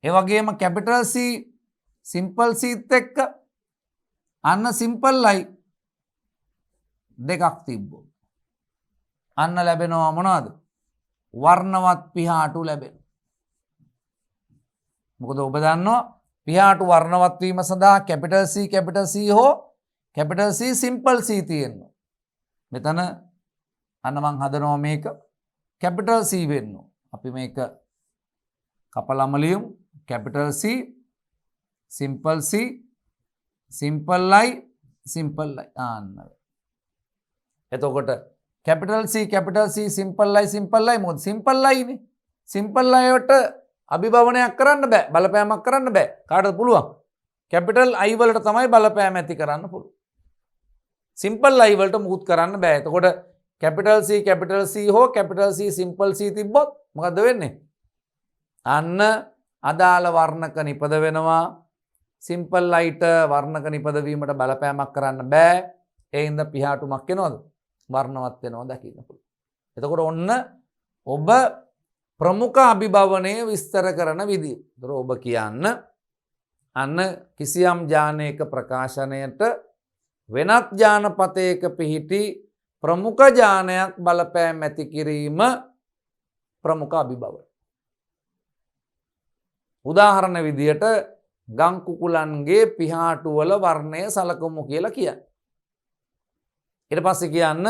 ඒ වගේම කැපිටල් C සිම්පල් Cත් එක්ක අන්න සිම්පල් I දෙකක් තිබ්බොත් අන්න ලැබෙනවා මොනවද? වර්ණවත් පිහාටු ලැබෙනවා. මොකද ඔබ දන්නවා පිහාටු වර්ණවත් වීම සඳහා කැපිටල් C හෝ කැපිටල් C සිම්පල් C තියෙනවා. මෙතන අන්න මං හදනවා මේක කැපිටල් C වෙන්න. අපි මේක කපලම ලියමු. Capital C simple C simple I ආන්න. එතකොට කැපිටල් C සිම්පල් I මොකද? සිම්පල් I නේ. සිම්පල් I වලට අභිභවනයක් කරන්න බෑ. බලපෑමක් කරන්න බෑ. කාටද පුළුවන්? කැපිටල් I වලට තමයි බලපෑම ඇති කරන්න පුළුවන්. සිම්පල් I වලට මුකුත් කරන්න බෑ. එතකොට කැපිටල් C හෝ කැපිටල් C සිම්පල් C තිබ්බොත් මොකද්ද වෙන්නේ? අන්න අදාළ වර්ණක නිපද වෙනවා. සිම්පල් Iට වර්ණක නිපදවීමට බලපෑමක් කරන්න බෑ. ඒ හින්දා පිහාටුමක් වෙනවද? වර්ණවත් වෙනවා දකින්න පුළුවන්. එතකොට ඔන්න ඔබ ප්‍රමුඛ අභිභවනය විස්තර කරන විදිය. ඒතර ඔබ කියන්න අන්න කිසියම් යානයක ප්‍රකාශනයට වෙනත් යානපතයක පිහිටි ප්‍රමුඛ යානයක් බලපෑම් ඇති කිරීම ප්‍රමුඛ අභිභවන. උදාහරණ විදියට ගම් කුකුලන්ගේ පිහාටු වල වර්ණය සලකමු කියලා කියන්න. ඊට පස්සේ කියන්න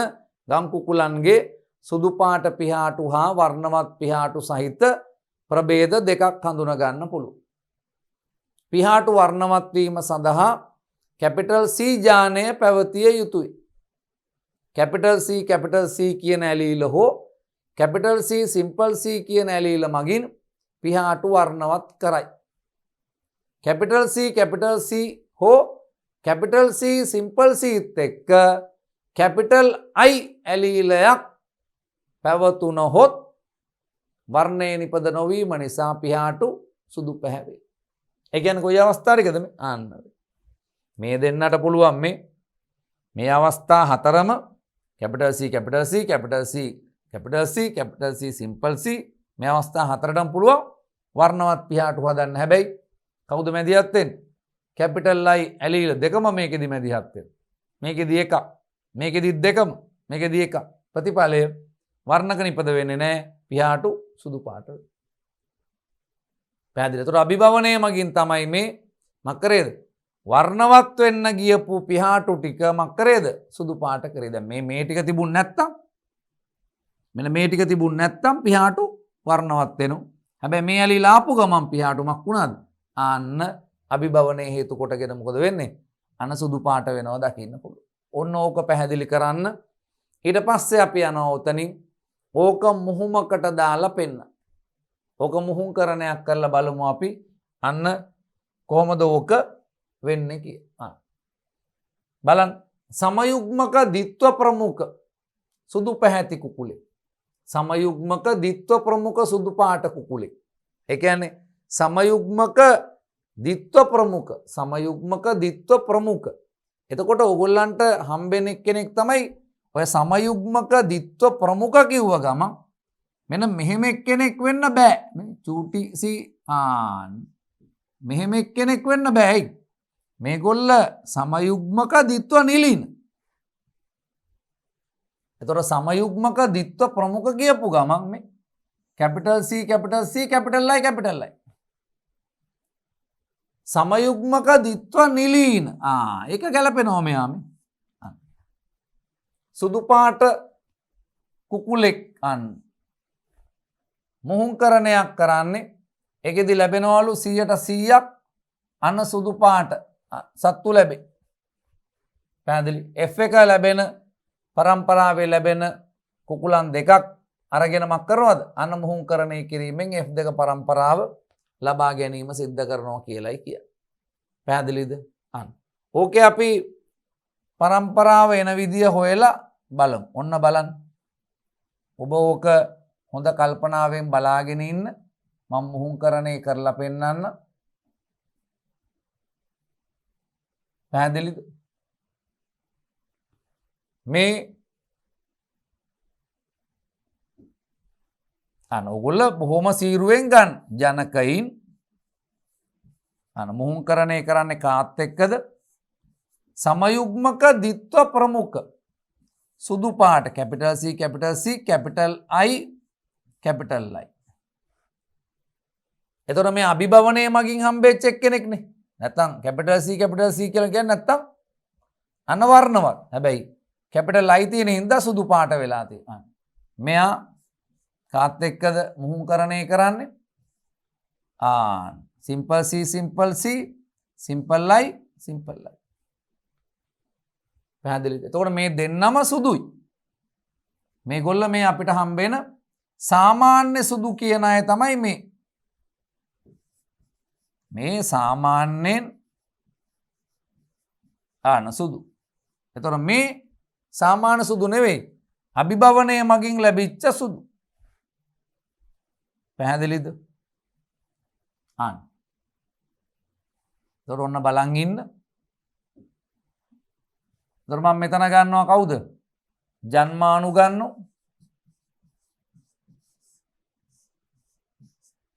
ගම් කුකුලන්ගේ සුදු පාට පිහාටු හා වර්ණවත් පිහාටු සහිත ප්‍රභේද දෙකක් හඳුනා ගන්න පුළුවන්. පිහාටු වර්ණවත් වීම සඳහා කැපිටල් C ඥානය පැවතිය යුතුයි. කැපිටල් C කියන ඇලීල හෝ කැපිටල් C සිම්පල් C කියන ඇලීල මගින් පිහාටු වර්ණවත් කරයි. කැපිටල් C හෝ කැපිටල් C සිම්පල් C එක්ක කැපිටල් I ඇලීලයක් පැවතුනහොත් වර්ණය නිපද නොවීම නිසා පිහාටු සුදු පැහැවේ. ඒ කියන්නේ කොයි අවස්ථාවකද මේ? ආන්න. මේ දෙන්නට පුළුවන් මේ අවස්ථා හතරම කැපිටල් C සිම්පල් C මේ අවස්ථා හතරටම පුළුවන් වර්ණවත් පිහාටු හදන්න. හැබැයි කවුද මැදිහත් වෙන්නේ? කැපිටල් I ඇලීල දෙකම මේකෙදි මැදිහත් වෙනවා. මේකෙදි එකක්, මේකෙදි දෙකම, මේකෙදි එකක්. ප්‍රතිඵලය වර්ණක නිපද වෙන්නේ නැහැ. පිහාටු සුදු පාට. පැහැදිලිද? ඒතර අභිභවනය මගින් තමයි මේ මක්කරේද? වර්ණවත් වෙන්න ගියපු පිහාටු ටික මක්කරේද? සුදු පාට කරේ. දැන් මේ ටික තිබුණ නැත්තම් මෙන්න මේ ටික තිබුණ නැත්තම් පිහාටු වර්ණවත් වෙනවා. හැබැයි මේ ඇලිලා ආපු ගමන් පිහාටු මක් වුණාද? ආන්න අභිභවනයේ හේතු කොටගෙන මොකද වෙන්නේ? අන සුදු පාට වෙනවා දකින්න පුළුවන්. ඔන්න ඕක පැහැදිලි කරන්න. ඊට පස්සේ අපි යනවා උතනින් ඕක මුහුමකට දාලා පෙන්න. ඕක මුහුම්කරණයක් කරලා බලමු අපි අන්න කොහොමද ඕක වෙන්නේ කියලා. බලන්න සමයුග්මක ද්විත්ව ප්‍රමුඛ සුදු පැහැති කුකුලේ. සමයුග්මක ද්විත්ව ප්‍රමුඛ සුදු පාට කුකුලේ. ඒ කියන්නේ සමයුග්මක ද්විත්ව ප්‍රමුඛ. එතකොට ඕගොල්ලන්ට හම්බෙන කෙනෙක් තමයි ඔය සමයුග්මක ද්විත්ව ප්‍රමුඛ කිව්ව ගමන් මෙන්න මෙහෙම එක්කෙනෙක් වෙන්න බෑ. මේ චූටි මෙහෙම එක්කෙනෙක් වෙන්න බෑ. මේගොල්ල සමයුග්මක ද්විත්ව නිලීන. එතකොට සමයුග්මක ද්විත්ව ප්‍රමුඛ කියපු ගමන් මේ කැපිටල් C කැපිටල් I. සමයුග්මක ද්විත්ව නිලීන. ඒක ගැලපෙනවා මෙයා මේ. සුදු පාට කුකුලෙක් මුහුම්කරණයක් කරන්නේ ඒකෙදි ලැබෙනවලු 100% අන්න සුදු පාට සත්තු ලැබේ. පැහැදිලි? F එක ලැබෙන පරම්පරාවේ ලැබෙන කුකුලන් දෙකක් අරගෙන මක් කරනවද? අන්න මුහුම්කරණය කිරීමෙන් F2 පරම්පරාව ලබා ගැනීම සිද්ධ කරනවා කියලායි කියන්නේ. පැහැදිලිද? අන්න. ඕකේ අපි පරම්පරාව එන විදිය හොයලා බලමු. ඔන්න බලන්න. ඔබ ඕක හොඳ කල්පනාවෙන් බලාගෙන ඉන්න. මම මුහුම්කරණය කරලා පෙන්නන්න. පැහැදිලිද? මේ ඔයගොල්ලෝ බොහොම සීරුවෙන් ගන්න ජනකයින් මුහුම්කරණය කරන්නේ කාත් එක්කද? සමයුග්මක ද්විත්ව ප්‍රමුඛ සුදු පාට කැපිටල් C කැපිටල් I. එතකොට මේ අභිභවනයේ මගින් හම්බෙච්ච එක්කෙනෙක්නේ. නැත්තම් කැපිටල් C කියලා කියන්නේ නැත්තම් අනවර්ණවත්. හැබැයි කැපිටල් I තියෙන හින්දා සුදු පාට වෙලා තියෙනවා. මෙයා කාත් එක්කද මුහුම්කරණය කරන්නේ? Simple C simple I. පැහැදිලිද? එතකොට මේ දෙන්නම සුදුයි. මේගොල්ල මේ අපිට හම්බෙන සාමාන්‍ය සුදු කියන අය තමයි මේ. මේ සාමාන්‍යයෙන් සුදු. එතකොට මේ සාමාන්‍ය සුදු නෙවෙයි. අභිභවනය මගින් ලැබිච්ච සුදු. පැහැදිලිද? එතකොට ඔන්න බලන් ඉන්න. එතකොට මම මෙතන ගන්නවා කවුද? ජන්මානු ගන්නවා.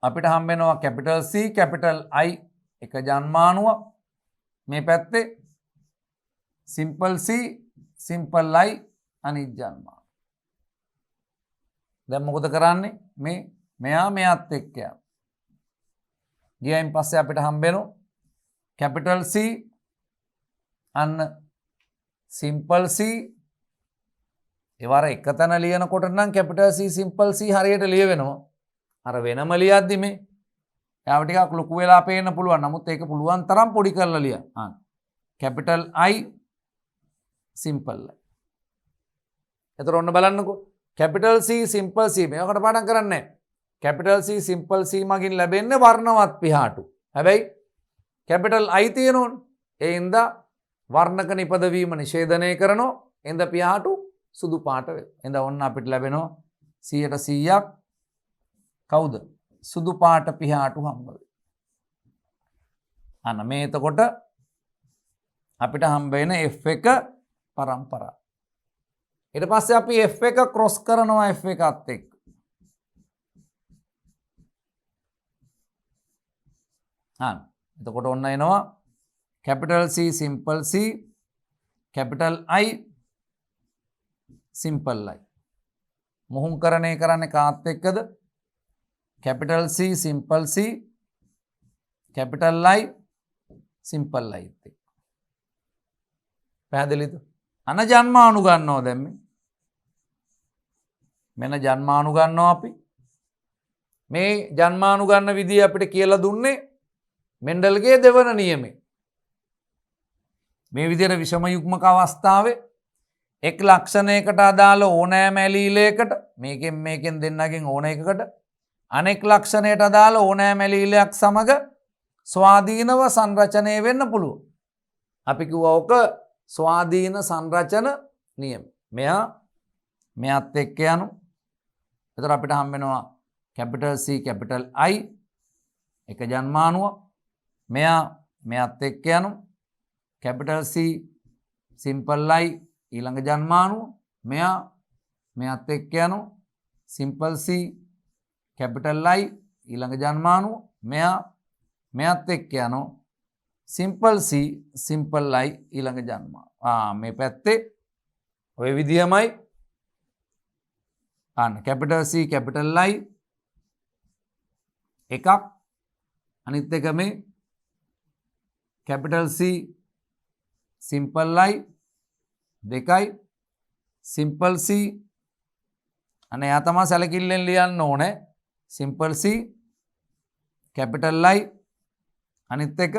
අපිට හම්බෙනවා කැපිටල් C කැපිටල් I එක ජන්මානුවක්. මේ පැත්තේ සිම්පල් C සිම්පල් I අනිත් ජන්මානු. දැන් මොකද කරන්නේ? මෙයා මෙයාත් එක්ක යනවා. ගියයින් පස්සේ අපිට හම්බෙනවා කැපිටල් C අන්න සිම්පල් C ඒවර එක තැන ලියනකොට නම් කැපිටල් C සිම්පල් C හරියට ලියවෙනවා. අර වෙනම ලියද්දි මේ යාව ටිකක් ලොකු වෙලා පේන්න පුළුවන්. නමුත් ඒක පුළුවන් තරම් පොඩි කරලා ලියන්න. Capital I simple I. එතකොට ඔන්න බලන්නකෝ. කැපිටල් C සිම්පල් C මේකට පාඩම් කරන්නේ නැහැ. කැපිටල් C සිම්පල් C මගින් ලැබෙන්නේ වර්ණවත් පිහාටු. හැබැයි කැපිටල් I තියෙනෝනේ. ඒ හින්දා වර්ණක නිපදවීම නිෂේධනය කරනවා. එඳ පියාටු සුදු පාට වෙනවා. එඳ ඔන්න අපිට ලැබෙනවා 100%ක් කවුද? සුදු පාට පියාටු හම්බ වෙනවා. අන්න මේ එතකොට අපිට හම්බ වෙන F1 පරම්පරාව. ඊට පස්සේ අපි F1 ක්‍රොස් කරනවා F1ත් එක්ක. එතකොට ඔන්න එනවා capital C simple C capital I simple I. මුහුංකරණය කරන්නේ කාත් එක්කද? capital C simple C capital I simple I එක්ක. පැහැදිලිද? අන ජන්මානු ගන්නවා දැන් මෙන්න ජන්මානු ගන්නවා අපි. මේ ජන්මානු ගන්න විදිය අපිට කියලා දුන්නේ මෙන්ඩල්ගේ දෙවන නියමය. මේ විදිහට විෂම යුග්මක අවස්ථාවේ එක් ලක්ෂණයකට අදාළ ඕනෑම ඇලීලයකට මේකෙන් දෙන්නගෙන් ඕන එකකට අනෙක් ලක්ෂණයට අදාළ ඕනෑම ඇලීලයක් සමග ස්වාධීනව සංරචනය වෙන්න පුළුවන්. අපි කිව්වා ඔක ස්වාධීන සංරචන නියම. මෙයත් එක්ක යනු. එතකොට අපිට හම්බ වෙනවා capital C capital I එක ජන්මානුව. මෙයත් එක්ක යනු capital C simple I ඊළඟ ජන්මානුව. මෙයත් එක්ක යනු simple C capital I ඊළඟ ජන්මානුව. මෙයත් එක්ක යනු simple C simple I ඊළඟ ජන්මානුව. මේ පැත්තේ ඔය විදියමයි capital C capital I එකක් අනිත් එක මේ capital C simple I දෙකයි simple C අනේ යා තමයි සැලකිල්ලෙන් ලියන්න ඕනේ simple C capital I අනිත් එක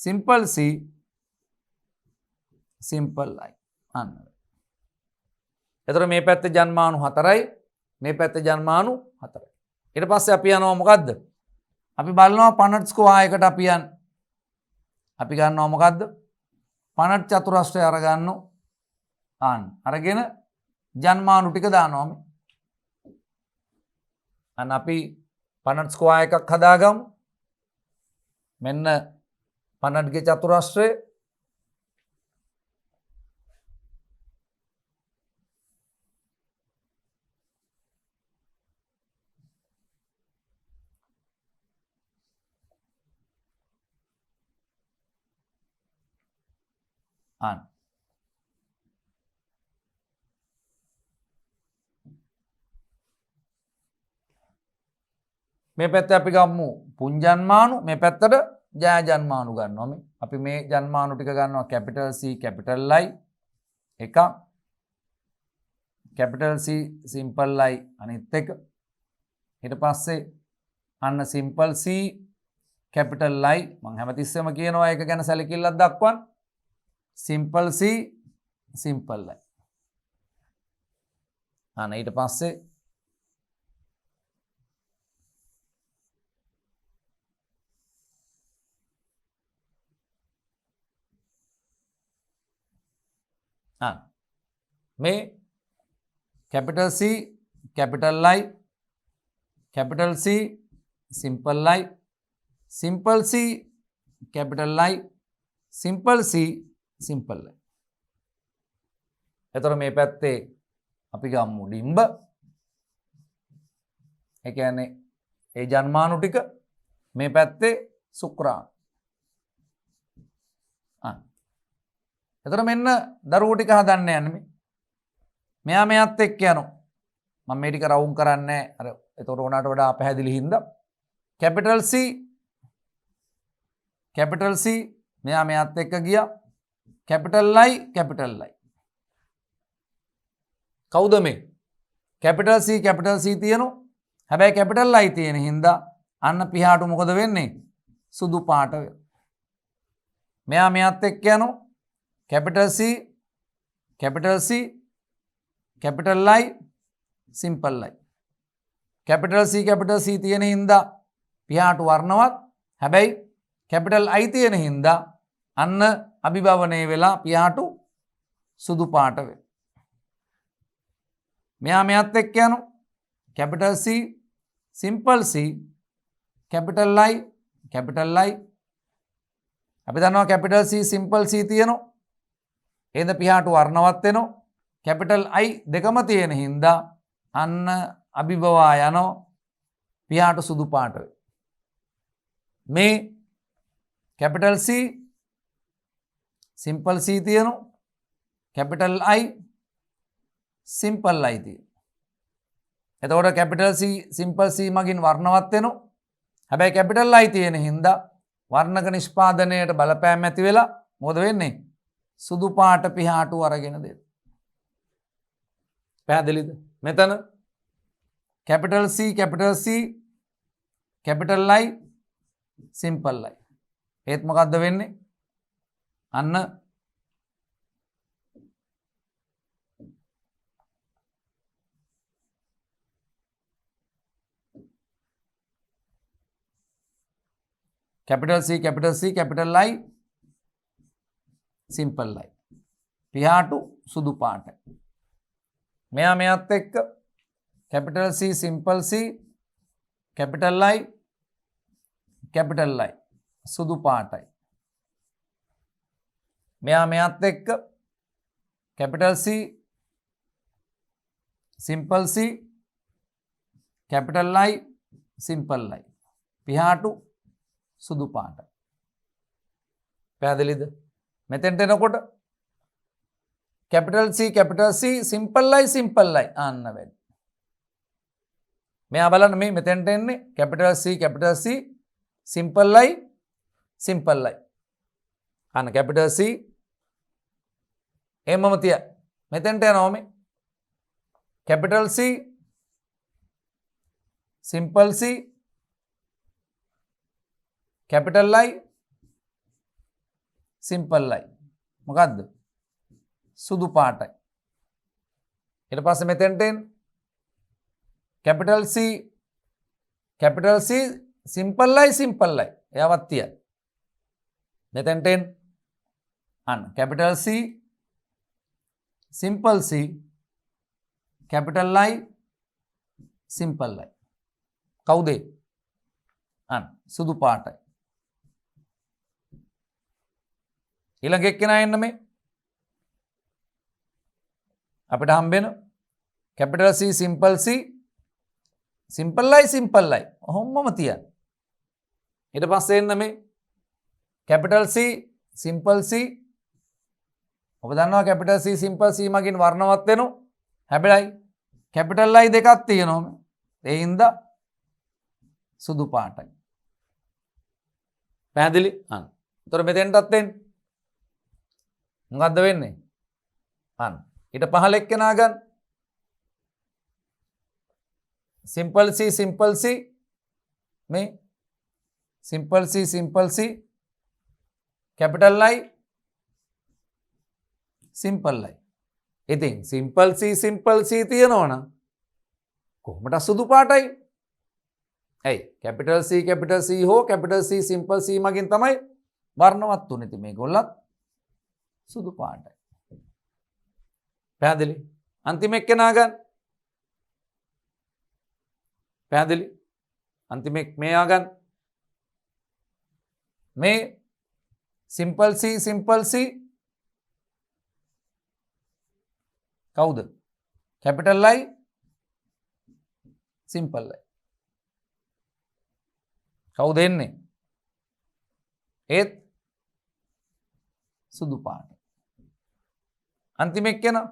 simple C simple I අන්න. එතකොට මේ පැත්තේ ජන්මානු 4යි මේ පැත්තේ ජන්මානු 4යි. ඊට පස්සේ අපි යනවා මොකද්ද? අපි බලනවා පනට් ස්කෝයා එකට අපි යන්නේ. අපි ගන්නවා මොකද්ද? පනට් චතුරස්‍රය අරගන්නවා. අරගෙන ජන්මානු ටික දානවා මේ. අන්න අපි පනට් ස්කෝයා එකක් හදාගමු. මෙන්න පනට්ගේ චතුරස්‍රය. මේ පැත්තේ අපි ගමු පුංජන්මානු මේ පැත්තට ජය ජන්මානු ගන්නවා මේ. අපි මේ ජන්මානු ටික ගන්නවා capital C capital I එකක් capital C simple I අනිත් එක. ඊට පස්සේ අන්න simple C capital I මම හැමතිස්සෙම කියනවා ඒක ගැන සැලකිල්ලක් දක්වන්න. simple C simple I. අන්න ඊට පස්සේ මේ capital C capital I capital C simple I simple C capital I simple C simple I. එතකොට මේ පැත්තේ අපි ගමු ඩිම්බ. ඒ කියන්නේ ඒ ජන්මානු ටික මේ පැත්තේ සුක්‍රාණු. එතකොට මෙන්න දරුවෝ ටික හදන්න යන්නේ මේ. මෙයත් එක්ක යනවා. මම මේ ටික රවුම් කරන්නේ අර එතකොට උනාට වඩා පැහැදිලි හින්දා capital C कैपिटल C මෙයා මෙයාත් එක්ක ගියා कैपिटल I කවුද මේ कैपिटल C තියෙනවා හැබැයි कैपिटल I තියෙන හින්දා අන්න පියාට මොකද වෙන්නේ සුදු පාට වෙනවා මෙයා මෙයාත් එක්ක යනවා capital C capital I simple I capital C තියෙන හින්දා පියාට වර්ණවත් හැබැයි कैपिटल I තියෙන හින්දා අන්න අභිභවනය වෙලා පියාට සුදු පාට වෙනවා මෙයා මෙයාත් එක්ක යනවා capital C simple C capital I අපි දන්නවා कैपिटल C सिंपल C තියෙනවා එහෙනම් පියාට වර්ණවත් වෙනවා कैपिटल I දෙකම තියෙන හින්දා අන්න අභිභවා යනවා පියාට සුදු පාට මේ कैपिटल C सिंपल C තියෙනවා कैपिटल I सिंपल I තියෙනවා එතකොට कैपिटल C सिंपल C මගින් වර්ණවත් වෙනවා හැබැයි कैपिटल I තියෙන හින්දා වර්ණක නිෂ්පාදනයට බලපෑම් ඇති වෙලා මොකද වෙන්නේ සුදු පාට පියාටු අරගෙන දෙන්න පැහැදිලිද මෙතන capital C capital I simple I ඒත් මොකද්ද වෙන්නේ අන්න capital C capital I simple I පියාටු සුදු පාටයි මෙයා මෙයාත් එක්ක capital C simple C capital I සුදු පාටයි මෙයා මෙයාත් එක්ක capital C simple C capital I පියාටු සුදු පාටයි පැහැදිලිද මෙතෙන්ට එනකොට कैपिटल C सिंपल I අන්න වැඩි මෙයා බලන්න මේ මෙතෙන්ට එන්නේ कैपिटल C सिंपल I අන්න कैपिटल C එමම තිය මෙතෙන්ට යනවා මේ capital C simple C capital I මොකද්ද සුදු පාටයි ඊට පස්සේ මෙතෙන්ට එන්න कैपिटल C सिंपल I එයාවත් තියයි මෙතෙන්ට එන්න අන්න capital C simple C capital I කවුද අන්න සුදු පාටයි ඊළඟ එක්කෙනා එන්න මේ අපිට හම්බෙන कैपिटल C सिंपल I ඔහොමම තියන්න ඊට පස්සේ එන්න මේ कैपिटल C सिंपल C ඔබ දන්නවා कैपिटल C सिंपल C මගින් වර්ණවත් වෙනවා හැබැයි कैपिटल I දෙකක් තියෙනවා ඒ හින්දා සුදු පාටයි පැහැදිලි අන්න උතර මෙතෙන්ටත් එන්න මොකද්ද වෙන්නේ අන්න ඊට පහල එක්කෙනා ගන්න सिंपल C में सिंपल C कैपिटल I ඉතින් सिंपल C තියෙනවනම් කොහොමද සුදු පාටයි ඇයි कैपिटल C හෝ कैपिटल C सिंपल C මගින් තමයි වර්ණවත් උනේ ඉතින් මේගොල්ලත් සුදු පාටයි පැහැදිලි අන්තිම එක්කෙනා ගන්න පැහැදිලි अंतिम एक में आगन में सिंपल सी कौद कैपिटल I सिंपल I कौदेन्ने एत सुदुपाट अंतिम एक ना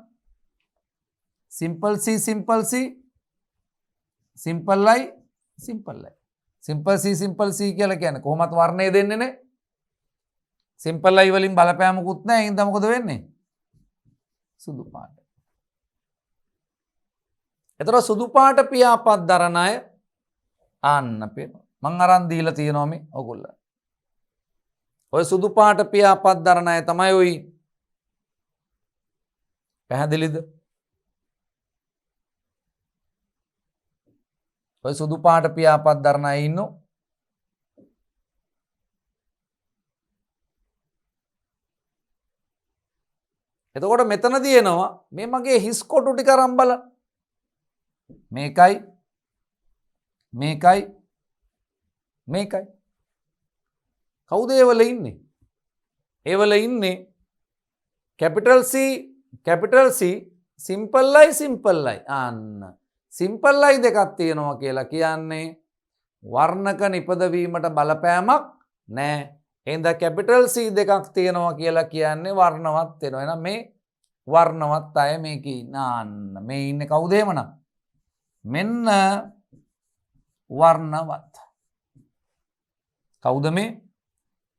simple C simple I simple C क्या कोमत वारने देने ने සිම්පල් අයි වලින් බලපෑමකුත් නැහැ. ඒ හින්දා මොකද වෙන්නේ? සුදු පාට. එතකොට සුදු පාට පියාපත් දරන අය ආන්න පේනවා. මං අරන් දීලා තියෙනවා මේ ඔයගොල්ලෝ. ඔය සුදු පාට පියාපත් දරන අය තමයි ඔයි. පැහැදිලිද? ඔය සුදු පාට පියාපත් දරන අය ඉන්නෝ. එතකොට මෙතනදී එනවා මේ මගේ හිස් කොටු ටික අරන් බලන්න. මේකයි මේකයි මේකයි. කවුද ඒවල ඉන්නේ? ඒවල ඉන්නේ කැපිටල් C සිම්පල් I. අන්න සිම්පල් I දෙකක් තියෙනවා කියලා කියන්නේ වර්ණක නිපදවීමට බලපෑමක් නැහැ. එහෙනම් කැපිටල් C දෙකක් තියෙනවා කියලා කියන්නේ වර්ණවත් වෙනවා. එහෙනම් මේ වර්ණවත් අය මේකේ ඉන්න. අන්න මේ ඉන්නේ කවුද එහෙමනම්? මෙන්න වර්ණවත්. කවුද මේ?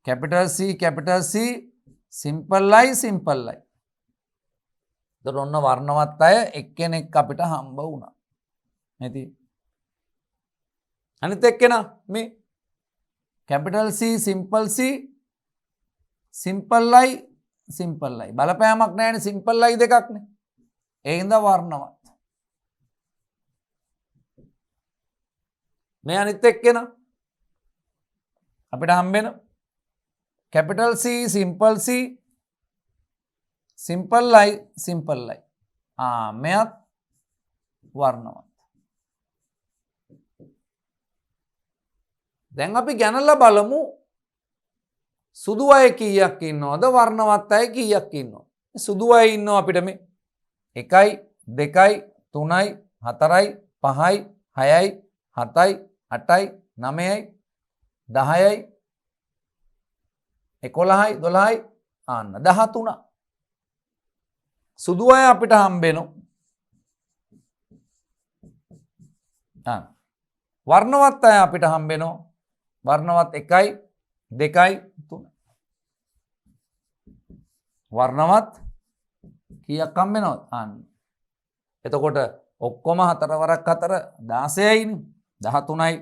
Capital C simple I. එතකොට ඔන්න වර්ණවත් අය එක්කෙනෙක් අපිට හම්බ වුණා. නැති. අනිත් එක්කෙනා මේ කැපිටල් C සිම්පල් I. බලපෑමක් නැහැනේ සිම්පල් I දෙකක්නේ. ඒ හින්දා වර්ණවත්. මේ අනිත් එක්කෙනා අපිට හම්බෙන කැපිටල් C සිම්පල් I. මෙයත් වර්ණවත්. දැන් අපි ගැනලා බලමු සුදු අය කීයක් ඉන්නවද වර්ණවත් අය කීයක් ඉන්නවද? සුදු අය ඉන්නවා අපිට මේ 1යි 2යි 3යි 4යි 5යි 6යි 7යි 8යි 9යි 10යි 11යි 12යි ආන්න 13. සුදු අය අපිට හම්බෙනවා. වර්ණවත් අය අපිට හම්බෙනවා. වර්ණවත් 1යි 2යි 3යි. වර්ණවත් කීයක් හම්බෙනවද? අන්න. එතකොට ඔක්කොම 4 වරක් 4 16යිනේ. 13යි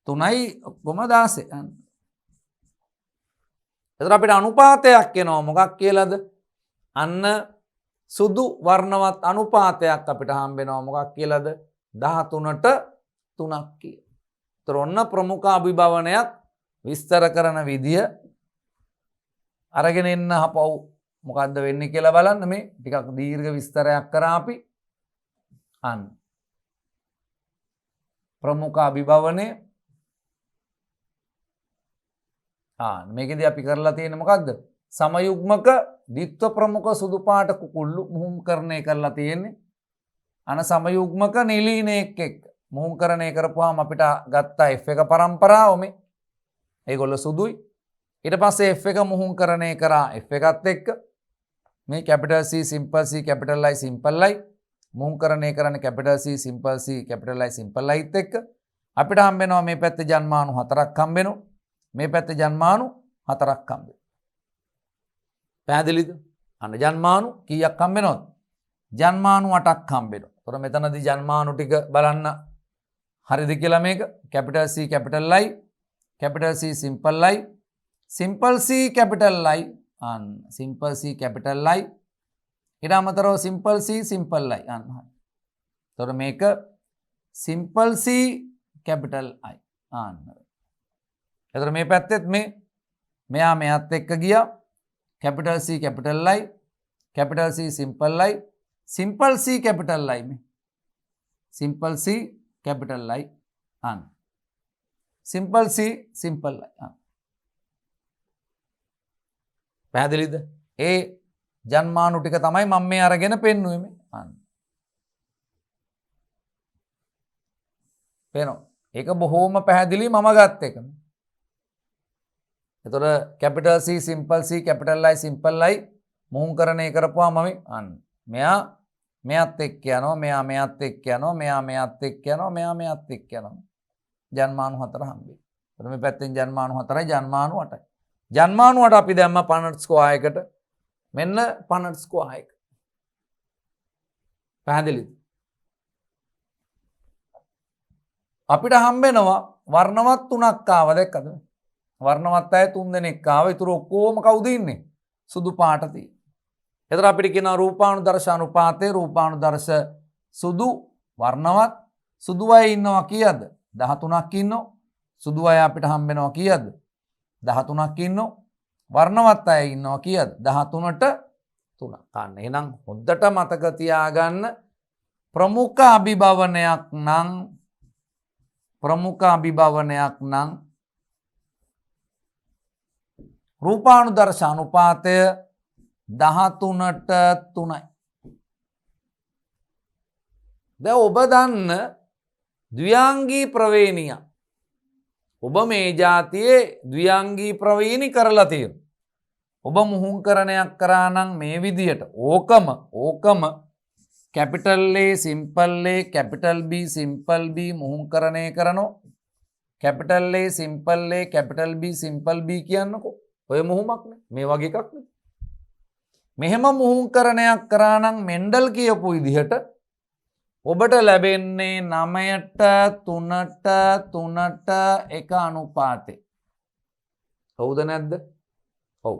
3යි ඔක්කොම 16. අන්න. එතකොට අපිට අනුපාතයක් එනවා මොකක් කියලාද? අන්න සුදු වර්ණවත් අනුපාතයක් අපිට හම්බෙනවා මොකක් කියලාද? 13ට 3ක් කියලා. ඒතර ඔන්න ප්‍රමුඛ අභිභවනයක් විස්තර කරන විදිය අරගෙන එන්න හපව් මොකද්ද වෙන්නේ කියලා බලන්න. මේ ටිකක් දීර්ඝ විස්තරයක් කරා අපි. අන්න ප්‍රමුඛ අභිභවනය මේකෙදී අපි කරලා තියෙන්නේ මොකද්ද? සමයුග්මක ද්විත්ව ප්‍රමුඛ සුදු පාට කුකුල්ලු මුහුම්කරණය කරලා තියෙන්නේ. අන සමයුග්මක නිලීනයක් එක්ක මුහුම්කරණය කරපුවාම අපිට ගත්ත F1 පරම්පරාව මේ. ඒගොල්ලෝ සුදුයි. ඊට පස්සේ F1 මුහුම්කරණය කරා F1ත් එක්ක මේ capital C capital I simple I මුහුම්කරණය කරන capital C capital I simple Iත් එක්ක අපිට හම්බෙනවා මේ පැත්තේ ජන්මානු 4ක් හම්බෙනවා. මේ පැත්තේ ජන්මානු 4ක් හම්බෙනවා. පැහැදිලිද? අන්න ජන්මානු කීයක් හම්බෙනවද? ජන්මානු 8ක් හම්බෙනවා. ඒතර මෙතනදී ජන්මානු ටික බලන්න හරිද කියලා මේක capital C capital I capital C simple C capital I අන්න සිම්පල් C කැපිටල් I ඊට අමතරව සිම්පල් C සිම්පල් I අන්න හරි. ඒතර මේක සිම්පල් C කැපිටල් I අන්න. එතකොට මේ පැත්තෙත් මෙයා මෙයත් එක්ක ගියා capital C capital I capital C simple C capital I මේ සිම්පල් C කැපිටල් I අන්න සිම්පල් C සිම්පල් I අන්න. පැහැදිලිද? ඒ ජන්මානු ටික තමයි මම මේ අරගෙන පෙන්නුවේ මේ අන්න. පේනවා. ඒක බොහොම පැහැදිලි මම ගත්ත එක. එතකොට capital C simple C capital I simple I මුහුම්කරණය කරපුවාම අන්න මෙයා මෙයත් එක්ක යනවා මෙයා මෙයත් එක්ක යනවා මෙයා මෙයත් එක්ක යනවා මෙයා මෙයත් එක්ක යනවා. ජන්මානු 4 හම්බෙයි. එතකොට මේ පැත්තෙන් ජන්මානු 4යි ජන්මානු 8යි. ජන්මානුවට අපි දැම්ම පනට් ස්කෝයාර් එකට මෙන්න පනට් ස්කෝයාර් එක. පැහැදිලිද? අපිට හම්බෙනවා වර්ණවත් 3ක් ආව දැක්කද? වර්ණවත් අය 3 දෙනෙක් ආව. ඒතර ඔක්කොම කවුද ඉන්නේ? සුදු පාට තියෙන. ඒතර අපිට කියනවා රූපානුදර්ශ අනුපාතේ රූපානුදර්ශ සුදු වර්ණවත් සුදු අය ඉන්නවා කීයද? 13ක් ඉන්නවා. සුදු අය අපිට හම්බෙනවා කීයද? 13ක් ඉන්නවා. වර්ණවත් අය ඉන්නවා කීයද? 13ට 3ක්. අන්න එහෙනම් හොඳට මතක තියාගන්න ප්‍රමුඛ අභිභවනයක් නම් රූපානුදර්ශ අනුපාතය 13ට 3යි. දැන් ඔබ දන්න ද්විාංගී ප්‍රවේණිය. ඔබ මේ જાතියේ ද්විාංගී ප්‍රවේණි කරලා තියෙනවා. ඔබ මුහුංකරණයක් කරා නම් මේ විදියට ඕකම capital A simple A capital B simple B මුහුංකරණය කරනවා. Capital A simple A capital B simple B කියන්නකෝ. ඔය මුහුමක් නේ. මේ වගේ එකක් නේ. මෙහෙම මුහුංකරණයක් කරා නම් මෙන්ඩල් කියපු විදිහට ඔබට ලැබෙන්නේ 9ට 3ට 3ට 1 අනුපාතේ. හවුද නැද්ද? ඔව්.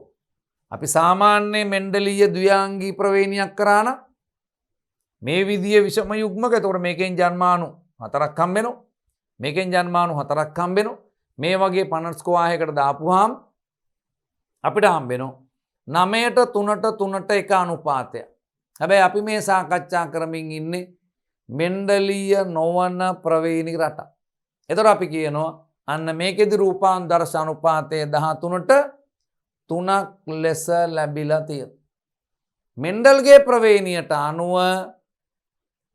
අපි සාමාන්‍ය මෙන්ඩලීය ද්විාංගී ප්‍රවේණියක් කරා නම් මේ විදිය විෂම යුග්මක. එතකොට මේකෙන් ජන්මාණු 4ක් හම්බෙනවා. මේකෙන් ජන්මාණු 4ක් හම්බෙනවා. මේ වගේ පනට් ස්කෝයාර් එකකට දාපුවාම අපිට හම්බෙනවා 9ට 3ට 3ට 1 අනුපාතය. හැබැයි අපි මේ සාකච්ඡා කරමින් ඉන්නේ මෙන්ඩලීය නොවන ප්‍රවේණි රට. එතකොට අපි කියනවා අන්න මේකෙදි රූපානුදර්ශ අනුපාතය 13ට 3ක් ලෙස ලැබිලා තියෙනවා. මෙන්ඩල්ගේ ප්‍රවේණියට අනුව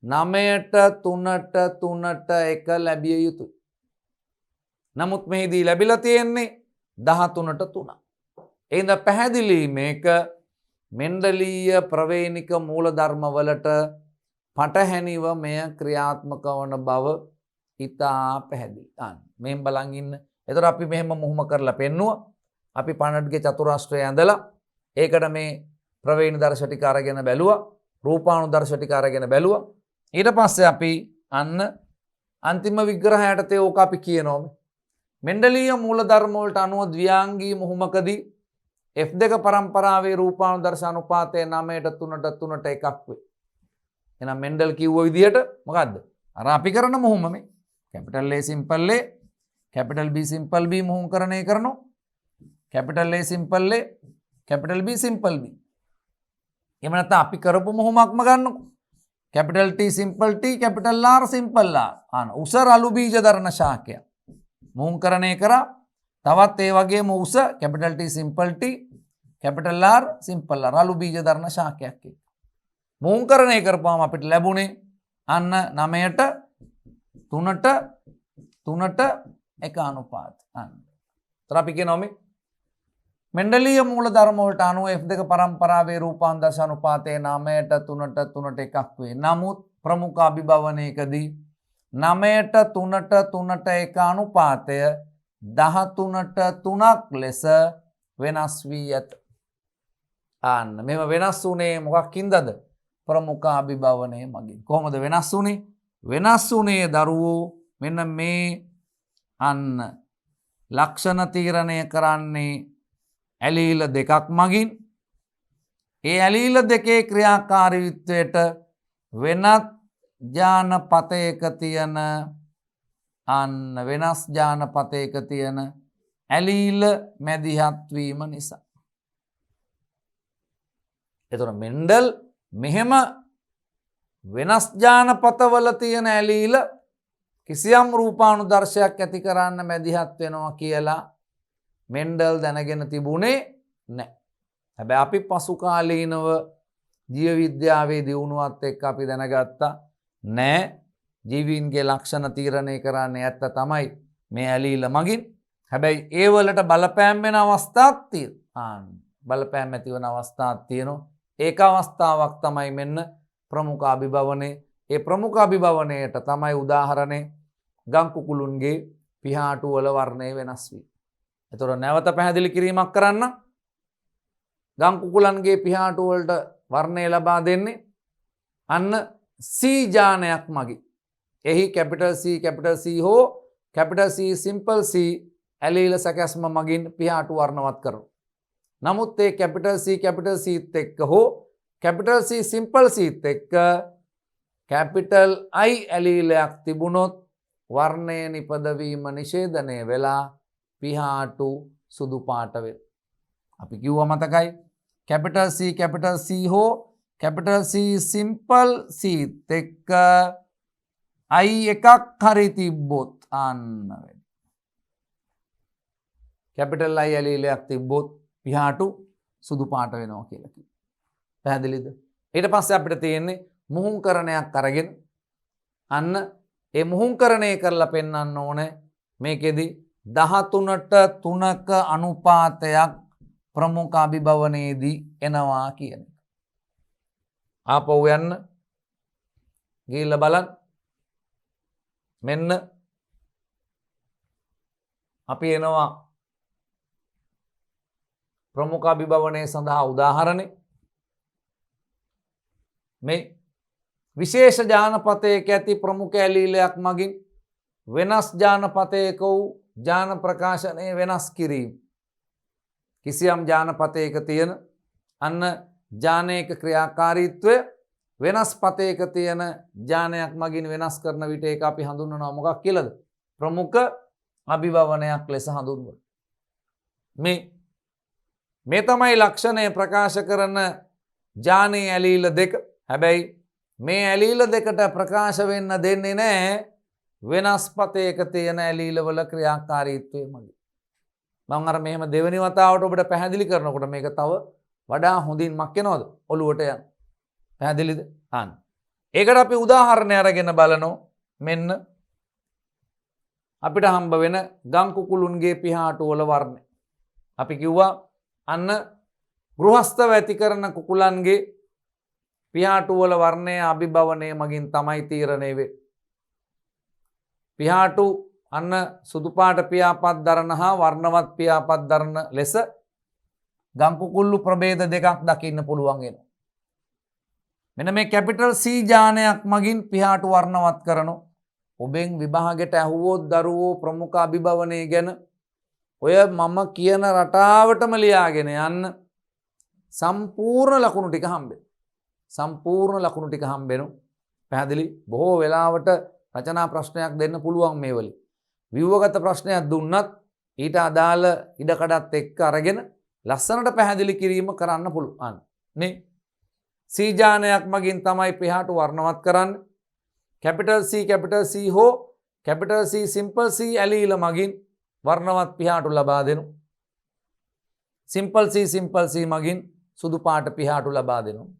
9ට 3ට 3ට 1 ලැබිය යුතුයි. නමුත් මෙහිදී ලැබිලා තියෙන්නේ 13ට 3ක්. එහෙනම් පැහැදිලි මේක මෙන්ඩලීය ප්‍රවේණික මූලධර්මවලට පටහැනිව මෙය ක්‍රියාත්මක වන බව ඉතා පැහැදිලි. මෙහෙම බලන් ඉන්න. එතකොට අපි මෙහෙම මුහුම කරලා පෙන්නුවා. අපි පනඩ්ගේ චතුරාස්‍රය ඇඳලා ඒකට මේ ප්‍රවේණි දර්ශ ටික අරගෙන බැලුවා. රූපානුදර්ශ ටික අරගෙන බැලුවා. ඊට පස්සේ අපි අන්න අන්තිම විග්‍රහයට ඕක අපි කියනවා මෙන්ඩලීය මූලධර්ම වලට අනුව ද්විාංගී මුහුමකදී F2 පරම්පරාවේ රූපානුදර්ශ අනුපාතය 9ට 3ට 3ට 1ක් වේ. එහෙනම් මෙන්ඩල් කිව්ව විදිහට මොකද්ද? අර අපි කරන මුහුම මේ capital A simple A capital B simple B මුහුංකරණය කරනවා. Capital A simple A capital B simple B. එහෙම නැත්නම් අපි කරපු මුහුමක්ම ගන්නකො. Capital T simple T capital R simple R. උස රළු බීජ දරන ශාකය. මුහුංකරණය කරා. තවත් ඒ වගේම උස capital T simple T capital R simple R රළු බීජ දරන ශාකයක් එක්ක. මුහුංකරණය කරපුවාම අපිට ලැබුණේ අන්න 9ට 3ට 3ට 1 අනුපාත. තර අපි කියනවා මේ මෙන්ඩලීය මූලධර්ම වලට අනුව F2 පරම්පරාවේ රූපානුදර්ශ අනුපාතය 9ට 3ට 3ට 1ක් වේ. නමුත් ප්‍රමුඛ අභිභවනයකදී 9ට 3ට 3ට 1 අනුපාතය 13ට 3ක් ලෙස වෙනස් වී ඇත. අන්න මෙම වෙනස් වුණේ මොකක්ින්දද? ප්‍රමුඛ අභිභවනය මගින්. කොහොමද වෙනස් වුණේ? වෙනස් වුණේ දරුවෝ මෙන්න මේ අන්න ලක්ෂණ තීරණය කරන්නේ ඇලීල දෙකක් මගින්. ඒ ඇලීල දෙකේ ක්‍රියාකාරීත්වයට වෙනත් ජානපතයක තියෙන අන්න වෙනස් ජානපතයක තියෙන ඇලීල මැදිහත් වීම නිසා. එතකොට මෙන්ඩල් මෙහෙම වෙනස් ජානපතවල තියෙන ඇලීල කිසියම් රූපානුදර්ශයක් ඇති කරන්න මැදිහත් වෙනවා කියලා මෙන්ඩල් දැනගෙන තිබුණේ නැහැ. හැබැයි අපි පසු කාලීනව ජීව විද්‍යාවේ දියුණුවත් එක්ක අපි දැනගත්තා නෑ ජීවීන්ගේ ලක්ෂණ තීරණය කරන්නේ ඇත්ත තමයි මේ ඇලීල මගින්. හැබැයි ඒ වලට බලපෑම් වෙන අවස්ථාවක් තියෙනවා. බලපෑම් ඇති වෙන අවස්ථාවක් තියෙනවා. ඒක අවස්ථාවක් තමයි මෙන්න ප්‍රමුඛ අභිභවනය. ඒ ප්‍රමුඛ අභිභවනයට තමයි උදාහරණේ ගම් කුකුළුන්ගේ පිහාටු වල වර්ණය වෙනස් වී. එතකොට නැවත පැහැදිලි කිරීමක් කරන්න. ගම් කුකුලන්ගේ පිහාටු වලට වර්ණය ලබා දෙන්නේ අන්න C ජානයක් මගින්. එහි capital C හෝ capital C simple C ඇලීල සැකැස්ම මගින් පිහාටු වර්ණවත් කරනවා. නමුත් ඒ capital C එක්ක හෝ capital C simple C එක්ක capital I ඇලීලයක් තිබුණොත් වර්ණය නිපදවීම නිෂේධනය වෙලා පිහාටු සුදු පාට වෙනවා. අපි කිව්වා මතකයි capital C හෝ capital C simple C එක්ක I එකක් හරි තිබ්බොත් අන්න වෙයි. capital I ඇලීලයක් තිබ්බොත් පිහාටු සුදු පාට වෙනවා කියලා කිව්වා. පැහැදිලිද? ඊට පස්සේ අපිට තියෙන්නේ මුහුංකරණයක් අරගෙන අන්න ඒ මුහුංකරණය කරලා පෙන්වන්න ඕනේ මේකෙදි 13ට 3ක අනුපාතයක් ප්‍රමුඛ අභිභවනයේදී එනවා කියන එක. ආපහු යන්න ගිහිල්ලා බලන්න. මෙන්න අපි එනවා ප්‍රමුඛ අභිභවනයේ සඳහා උදාහරණේ. මේ විශේෂ ජානපතයක ඇති ප්‍රමුඛ ඇලීලයක් මගින් වෙනස් ජානපතයක වූ ජාන ප්‍රකාශනය වෙනස් කිරීම. කිසියම් ජානපතයක තියෙන අන්න ජානයක ක්‍රියාකාරීත්වය වෙනස් පතයක තියෙන ජානයක් මගින් වෙනස් කරන විට ඒක අපි හඳුන්වනවා මොකක් කියලාද? ප්‍රමුඛ අභිභවනයක් ලෙස හඳුන්වනවා. මේ තමයි ලක්ෂණය ප්‍රකාශ කරන ජානයේ ඇලීල දෙක. හැබැයි මේ ඇලීල දෙකට ප්‍රකාශ වෙන්න දෙන්නේ නැහැ වෙනස් පතයක තියෙන ඇලීලවල ක්‍රියාකාරීත්වය මගින්. මම අර මෙහෙම දෙවෙනි වතාවට ඔබට පැහැදිලි කරනකොට මේක තව වඩා හොඳින් මක් වෙනවද? ඔළුවට යන. පැහැදිලිද? අන්න. ඒකට අපි උදාහරණයක් අරගෙන බලනවා. මෙන්න අපිට හම්බ වෙන ගම් කුකුළුන්ගේ පිහාටු වල වර්ණය. අපි කිව්වා අන්න ගෘහස්ථව ඇති කරන කුකුලන්ගේ පිහාටු වල වර්ණය අභිභවනය මගින් තමයි තීරණය වෙන්නේ. පිහාටු අන්න සුදු පාට පියාපත් දරන හා වර්ණවත් පියාපත් දරන ලෙස ගම් කුකුල්ලු ප්‍රභේද දෙකක් දකින්න පුළුවන් වෙනවා. මෙන්න මේ capital C ජානයක් මගින් පිහාටු වර්ණවත් කරනවා. ඔබෙන් විභාගයට ඇහුවොත් දරුවෝ ප්‍රමුඛ අභිභවනය ගැන ඔය මම කියන රටාවටම ලියාගෙන යන්න සම්පූර්ණ ලකුණු ටික හම්බෙනවා. සම්පූර්ණ ලකුණු ටික හම්බෙනවා. පැහැදිලි? බොහෝ වෙලාවට රචනා ප්‍රශ්නයක් දෙන්න පුළුවන් මේ වලින්. ව්‍යුහගත ප්‍රශ්නයක් දුන්නත් ඊට අදාළ ඉඩකඩත් එක්ක අරගෙන ලස්සනට පැහැදිලි කිරීම කරන්න පුළුවන්. නේ? C ජානයක් මගින් තමයි පිහාටු වර්ණවත් කරන්නේ. capital C හෝ capital C simple C ඇලීල මගින් වර්ණවත් පිහාටු ලබා දෙනවා. simple C මගින් සුදු පාට පිහාටු ලබා දෙනවා.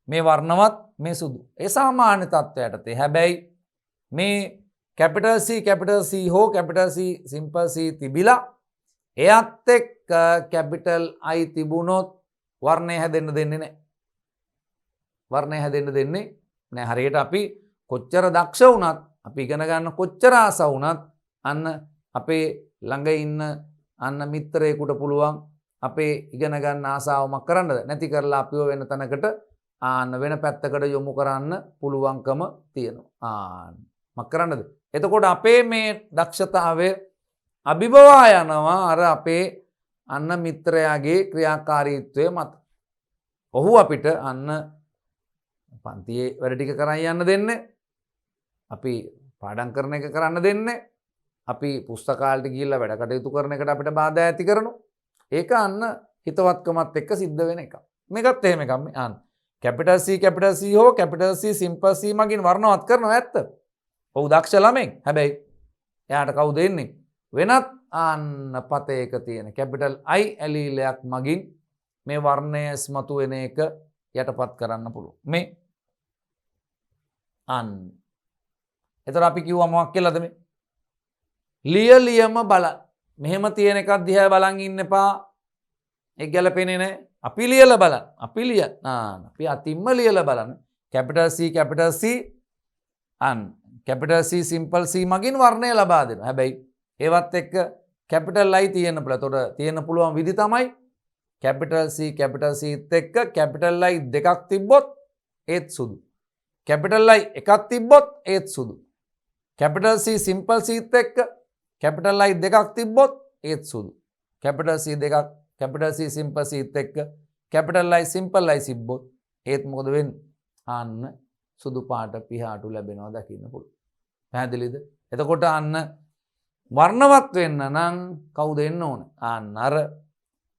මේ වර්ණවත් මේ සුදු. ඒ සාමාන්‍ය තත්ත්වයටතේ. හැබැයි මේ capital C හෝ capital C simple C තිබිලා එයත් එක්ක capital I තිබුණොත් වර්ණය හැදෙන්න දෙන්නේ නැහැ. වර්ණය හැදෙන්න දෙන්නේ නැහැ. හරියට අපි කොච්චර දක්ෂ වුණත් අපි ඉගෙන ගන්න කොච්චර ආස වුණත් අන්න අපේ ළඟ ඉන්න අන්න මිත්‍රයෙකුට පුළුවන් අපේ ඉගෙන ගන්න ආසාවමක් කරන්නද නැති කරලා අපිව වෙන තැනකට ආන්න වෙන පැත්තකට යොමු කරන්න පුළුවන්කම තියෙනවා. මක් කරන්නද? එතකොට අපේ මේ දක්ෂතාවය අභිභවා යනවා අර අපේ අන්න මිත්‍රයාගේ ක්‍රියාකාරීත්වය මත. ඔහු අපිට අන්න පන්තියේ වැඩ ටික කරන් යන්න දෙන්නේ. අපි පාඩම් කරන එක කරන්න දෙන්නේ. අපි පුස්තකාලයට ගිහිල්ලා වැඩ කටයුතු කරන එකට අපිට බාධා ඇති කරනවා. ඒක අන්න හිතවත්කමත් එක්ක සිද්ධ වෙන එකක්. මේකත් එහෙම එකක් මේ අන්න capital C හෝ capital C simple C මගින් වර්ණවත් කරනවා ඇත්ත. ඔව් දක්ෂ ළමෙක්. හැබැයි එයාට කවුද එන්නේ? වෙනත් අන්න පතයක තියෙන capital I ඇලීලයක් මගින් මේ වර්ණය ස්මතු වෙන එක යටපත් කරන්න පුළුවන්. මේ අන්න. එතකොට අපි කිව්වා මොකක් කියලාද මේ? ලියලියම බලන්න. මෙහෙම තියෙන එකක් දිහා බලන් ඉන්න එපා. ඒක ගැලපෙන්නේ නැහැ. අපි ලියලා බලන්න. අපි අපි අතින්ම ලියලා බලන්න. capital C අන්න capital C simple C මගින් වර්ණය ලබා දෙනවා. හැබැයි ඒවත් එක්ක කැපිටල් I තියෙන්න පුළුවන්. එතකොට තියෙන්න පුළුවන් විදි තමයි කැපිටල් C එක්ක කැපිටල් I දෙකක් තිබ්බොත් ඒත් සුදු. කැපිටල් I එකක් තිබ්බොත් ඒත් සුදු. කැපිටල් C සිම්පල් C එක්ක කැපිටල් I දෙකක් තිබ්බොත් ඒත් සුදු. කැපිටල් C දෙකක් කැපිටල් C සිම්පල් C එක්ක කැපිටල් I සිම්පල් I තිබ්බොත් ඒත් මොකද වෙන්නේ? අන්න සුදු පාට පිහාටු ලැබෙනවා දකින්න පුළුවන්. පැහැදිලිද? එතකොට අන්න වර්ණවත් වෙන්න නම් කවුද එන්න ඕන? අන්න අර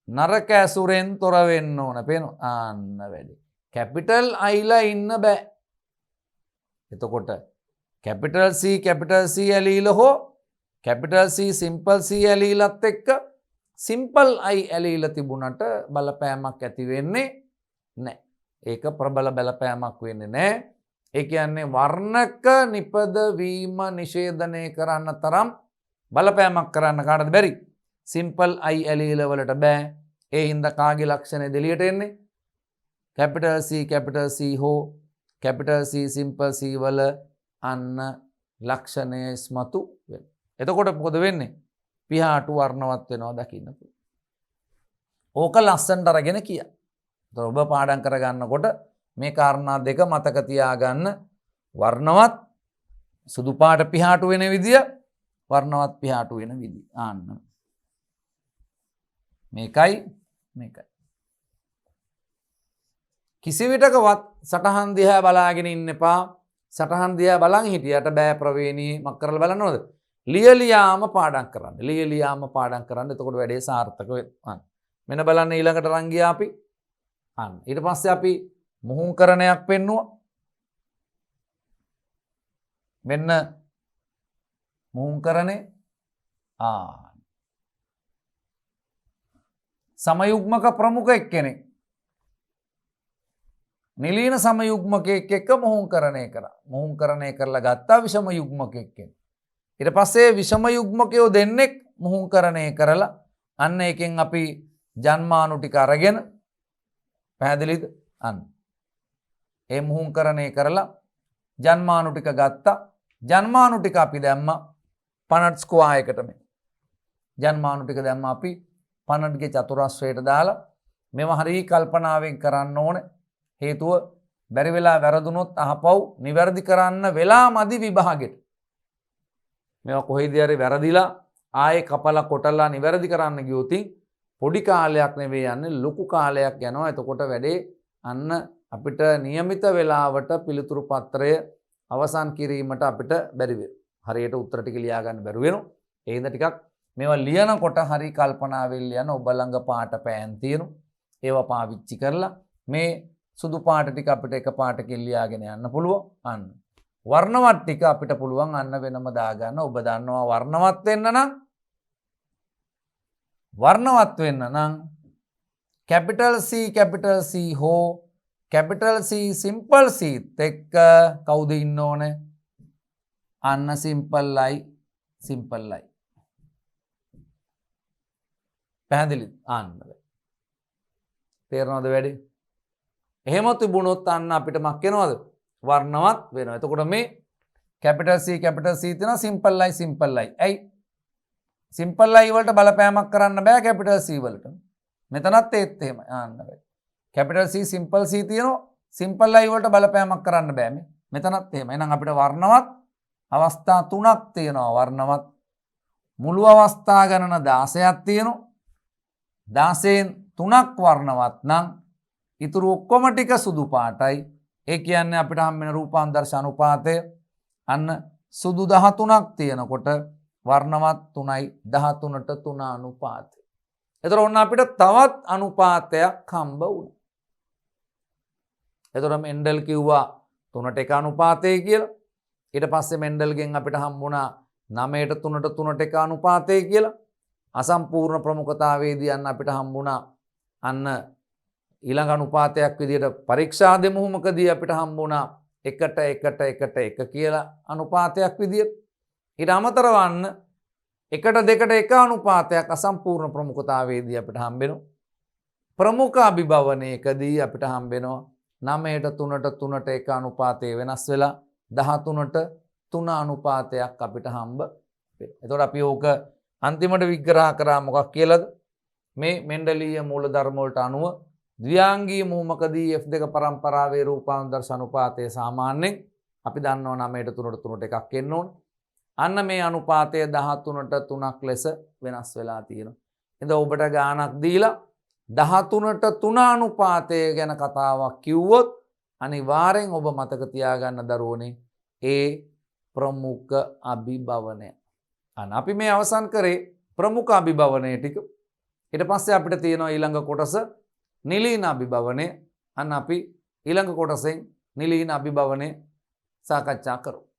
නරක ඇසුරෙන් තොර වෙන්න ඕන. පේනවා? අන්න වැඩි. කැපිටල් I ලා ඉන්න බෑ. එතකොට කැපිටල් C ඇලීල හෝ කැපිටල් C සිම්පල් C ඇලීලත් එක්ක සිම්පල් I ඇලීල තිබුණට බලපෑමක් ඇති වෙන්නේ නැහැ. ඒක ප්‍රබල බලපෑමක් වෙන්නේ නැහැ. ඒ කියන්නේ වර්ණක නිපදවීම නිෂේධනය කරන්න තරම් බලපෑමක් කරන්න කාටද බැරි? සිම්පල් I ඇලීල වලට බෑ. ඒ හින්දා කාගේ ලක්ෂණය දෙලියට එන්නේ? කැපිටල් C හෝ කැපිටල් C සිම්පල් C වල අන්න ලක්ෂණය ඉස්මතු වෙනවා. එතකොට මොකද වෙන්නේ? පිහාටු වර්ණවත් වෙනවා දකින්න පුළුවන්. ඕක ලස්සනට අරගෙන කිය. ඔබ පාඩම් කරගන්නකොට මේ කාරණා දෙක මතක තියාගන්න. වර්ණවත් සුදු පාට පිහාටු වෙන විදිය, වර්ණවත් පිහාටු වෙන විදිය. ආන්න මේකයි. කිසි විටකවත් සටහන් දිහා බලාගෙන ඉන්න එපා. සටහන් දිහා බලන් හිටියට බෑ ප්‍රවේණී මක් කරලා බලනවද? ලියලියාම පාඩම් කරන්න. ලියලියාම පාඩම් කරන්න. එතකොට වැඩේ සාර්ථක වෙනවා. මෙන්න බලන්න ඊළඟට අරන් ගියා අපි. අන්න ඊට පස්සේ අපි මුහුණුකරණයක් පෙන්නුවා. මෙන්න මුහුණුකරණේ සමයුග්මක ප්‍රමුඛ එක්කෙනෙක් නිලීන සමයුග්මකයෙක් එක්ක මුහුණුකරණය කරා. මුහුණුකරණය කරලා ගත්තා විෂම යුග්මකයෙක් කෙනෙක්. ඊට පස්සේ විෂම යුග්මකයෝ දෙන්නෙක් මුහුණුකරණය කරලා අන්න එකෙන් අපි ජන්මාණු ටික අරගෙන පැහැදිලිද? අන්න ඒ මුහුණුකරණය කරලා ජන්මාණු ටික ගත්තා. ජන්මාණු ටික අපි දැම්මා පනට් ස්ක්වයර් එකට. මේ ජන්මාණු ටික දැම්මා අපි පනට්ගේ චතුරස්‍රයට දාලා මේවා හරිය කල්පනාවෙන් කරන්න ඕනේ. හේතුව බැරි වෙලා වැරදුනොත් අහපව් නිවැරදි කරන්න වෙලා මදි විභාගෙට. මේවා කොහේද හරි වැරදිලා ආයේ කපලා කොටලා නිවැරදි කරන්න ගියොත් පොඩි කාලයක් නෙවෙයි යන්නේ ලොකු කාලයක් යනවා. එතකොට වැඩේ අන්න අපිට નિયમિત වෙලාවට පිළිතුරු පත්‍රය අවසන් කිරීමට අපිට බැරි වෙනවා. හරියට උත්තර ටික ලියා ගන්න බැරුව වෙනවා. ඒ හින්දා ටිකක් මේවා ලියනකොට හරි කල්පනාවෙන් ලියන. ඔබ ළඟ පාට පෑන් තියෙනවා. ඒවා පාවිච්චි කරලා මේ සුදු පාට ටික අපිට එක පාටකින් ලියාගෙන යන්න පුළුවන්. අන්න වර්ණවත් ටික අපිට පුළුවන් අන්න වෙනම දාගන්න. ඔබ දන්නවා වර්ණවත් වෙන්න නම් කැපිටල් C හෝ කැපිටල් C සිම්පල් C එක්ක කවුද ඉන්න ඕනේ? අන්න සිම්පල් I. පැහැදිලිද? අන්න තේරෙනවද වැඩි? එහෙම තිබුණොත් අන්න අපිට මක් වෙනවද? වර්ණවත් වෙනවා. එතකොට මේ කැපිටල් C තියෙනවා සිම්පල් I. ඇයි? සිම්පල් I වලට බලපෑමක් කරන්න බෑ කැපිටල් C වලට. මෙතනත් ඒත් එහෙමයි. ආන්න බෑ. කැපිටල් C සිම්පල් C තියෙනවා. සිම්පල් I වලට බලපෑමක් කරන්න බෑ මේ. මෙතනත් එහෙමයි. එහෙනම් අපිට වර්ණවත් අවස්ථා 3ක් තියෙනවා. වර්ණවත් මුළු අවස්ථා ගණන 16ක් තියෙනවා. 16න් 3ක් වර්ණවත් නම් ඉතුරු ඔක්කොම ටික සුදු පාටයි. ඒ කියන්නේ අපිට හම් වෙන රූපාන්දර්ශ අනුපාතය අන්න සුදු 13ක් තියෙනකොට වර්ණවත් 3යි 13ට 3 අනුපාතය. එතකොට ඔන්න අපිට තවත් අනුපාතයක් හම්බ වුණා. එතකොට මෙන්ඩල් කිව්වා 3ට 1 අනුපාතය කියලා. ඊට පස්සේ මෙන්ඩල්ගෙන් අපිට හම්බුණා 9ට 3ට 3ට 1 අනුපාතය කියලා. අසම්පූර්ණ ප්‍රමුඛතාවයේදී අන්න අපිට හම්බුණා අන්න ඊළඟ අනුපාතයක් විදිහට පරීක්ෂා දෙමුහුමකදී අපිට හම්බුණා 1ට 1 කියලා අනුපාතයක් විදිහට. ඊට අමතරව අන්න 1ට 2ට 1 අනුපාතයක් අසම්පූර්ණ ප්‍රමුඛතාවයේදී අපිට හම්බෙනවා. ප්‍රමුඛ අභිභවනයකදී අපිට හම්බෙනවා 9ට 3ට 3ට 1 අනුපාතය වෙනස් වෙලා 13ට 3 අනුපාතයක් අපිට හම්බ වෙනවා. එතකොට අපි ඕක අන්තිමට විග්‍රහ කරා මොකක් කියලාද? මේ මෙන්ඩලීය මූලධර්ම වලට අනුව ද්විාංගීය මුහුමකදී F2 පරම්පරාවේ රූපාන්තරස අනුපාතය සාමාන්‍යයෙන් අපි දන්නවා 9ට 3ට 3ට එකක් එන්න ඕන. අන්න මේ අනුපාතය 13ට 3ක් ලෙස වෙනස් වෙලා තියෙනවා. ඉතින් ඔබට ගාණක් දීලා 13ට 3 අනුපාතය ගැන කතාවක් කිව්වොත් අනිවාර්යෙන් ඔබ මතක තියාගන්න දරුවනේ ඒ ප්‍රමුඛ අභිභවනය. අන්න අපි මේ අවසන් කරේ ප්‍රමුඛ අභිභවනය ටික. ඊට පස්සේ අපිට තියෙනවා ඊළඟ කොටස නිලීන අභිභවනය. අන්න අපි ඊළඟ කොටසෙන් නිලීන අභිභවනය සාකච්ඡා කරමු.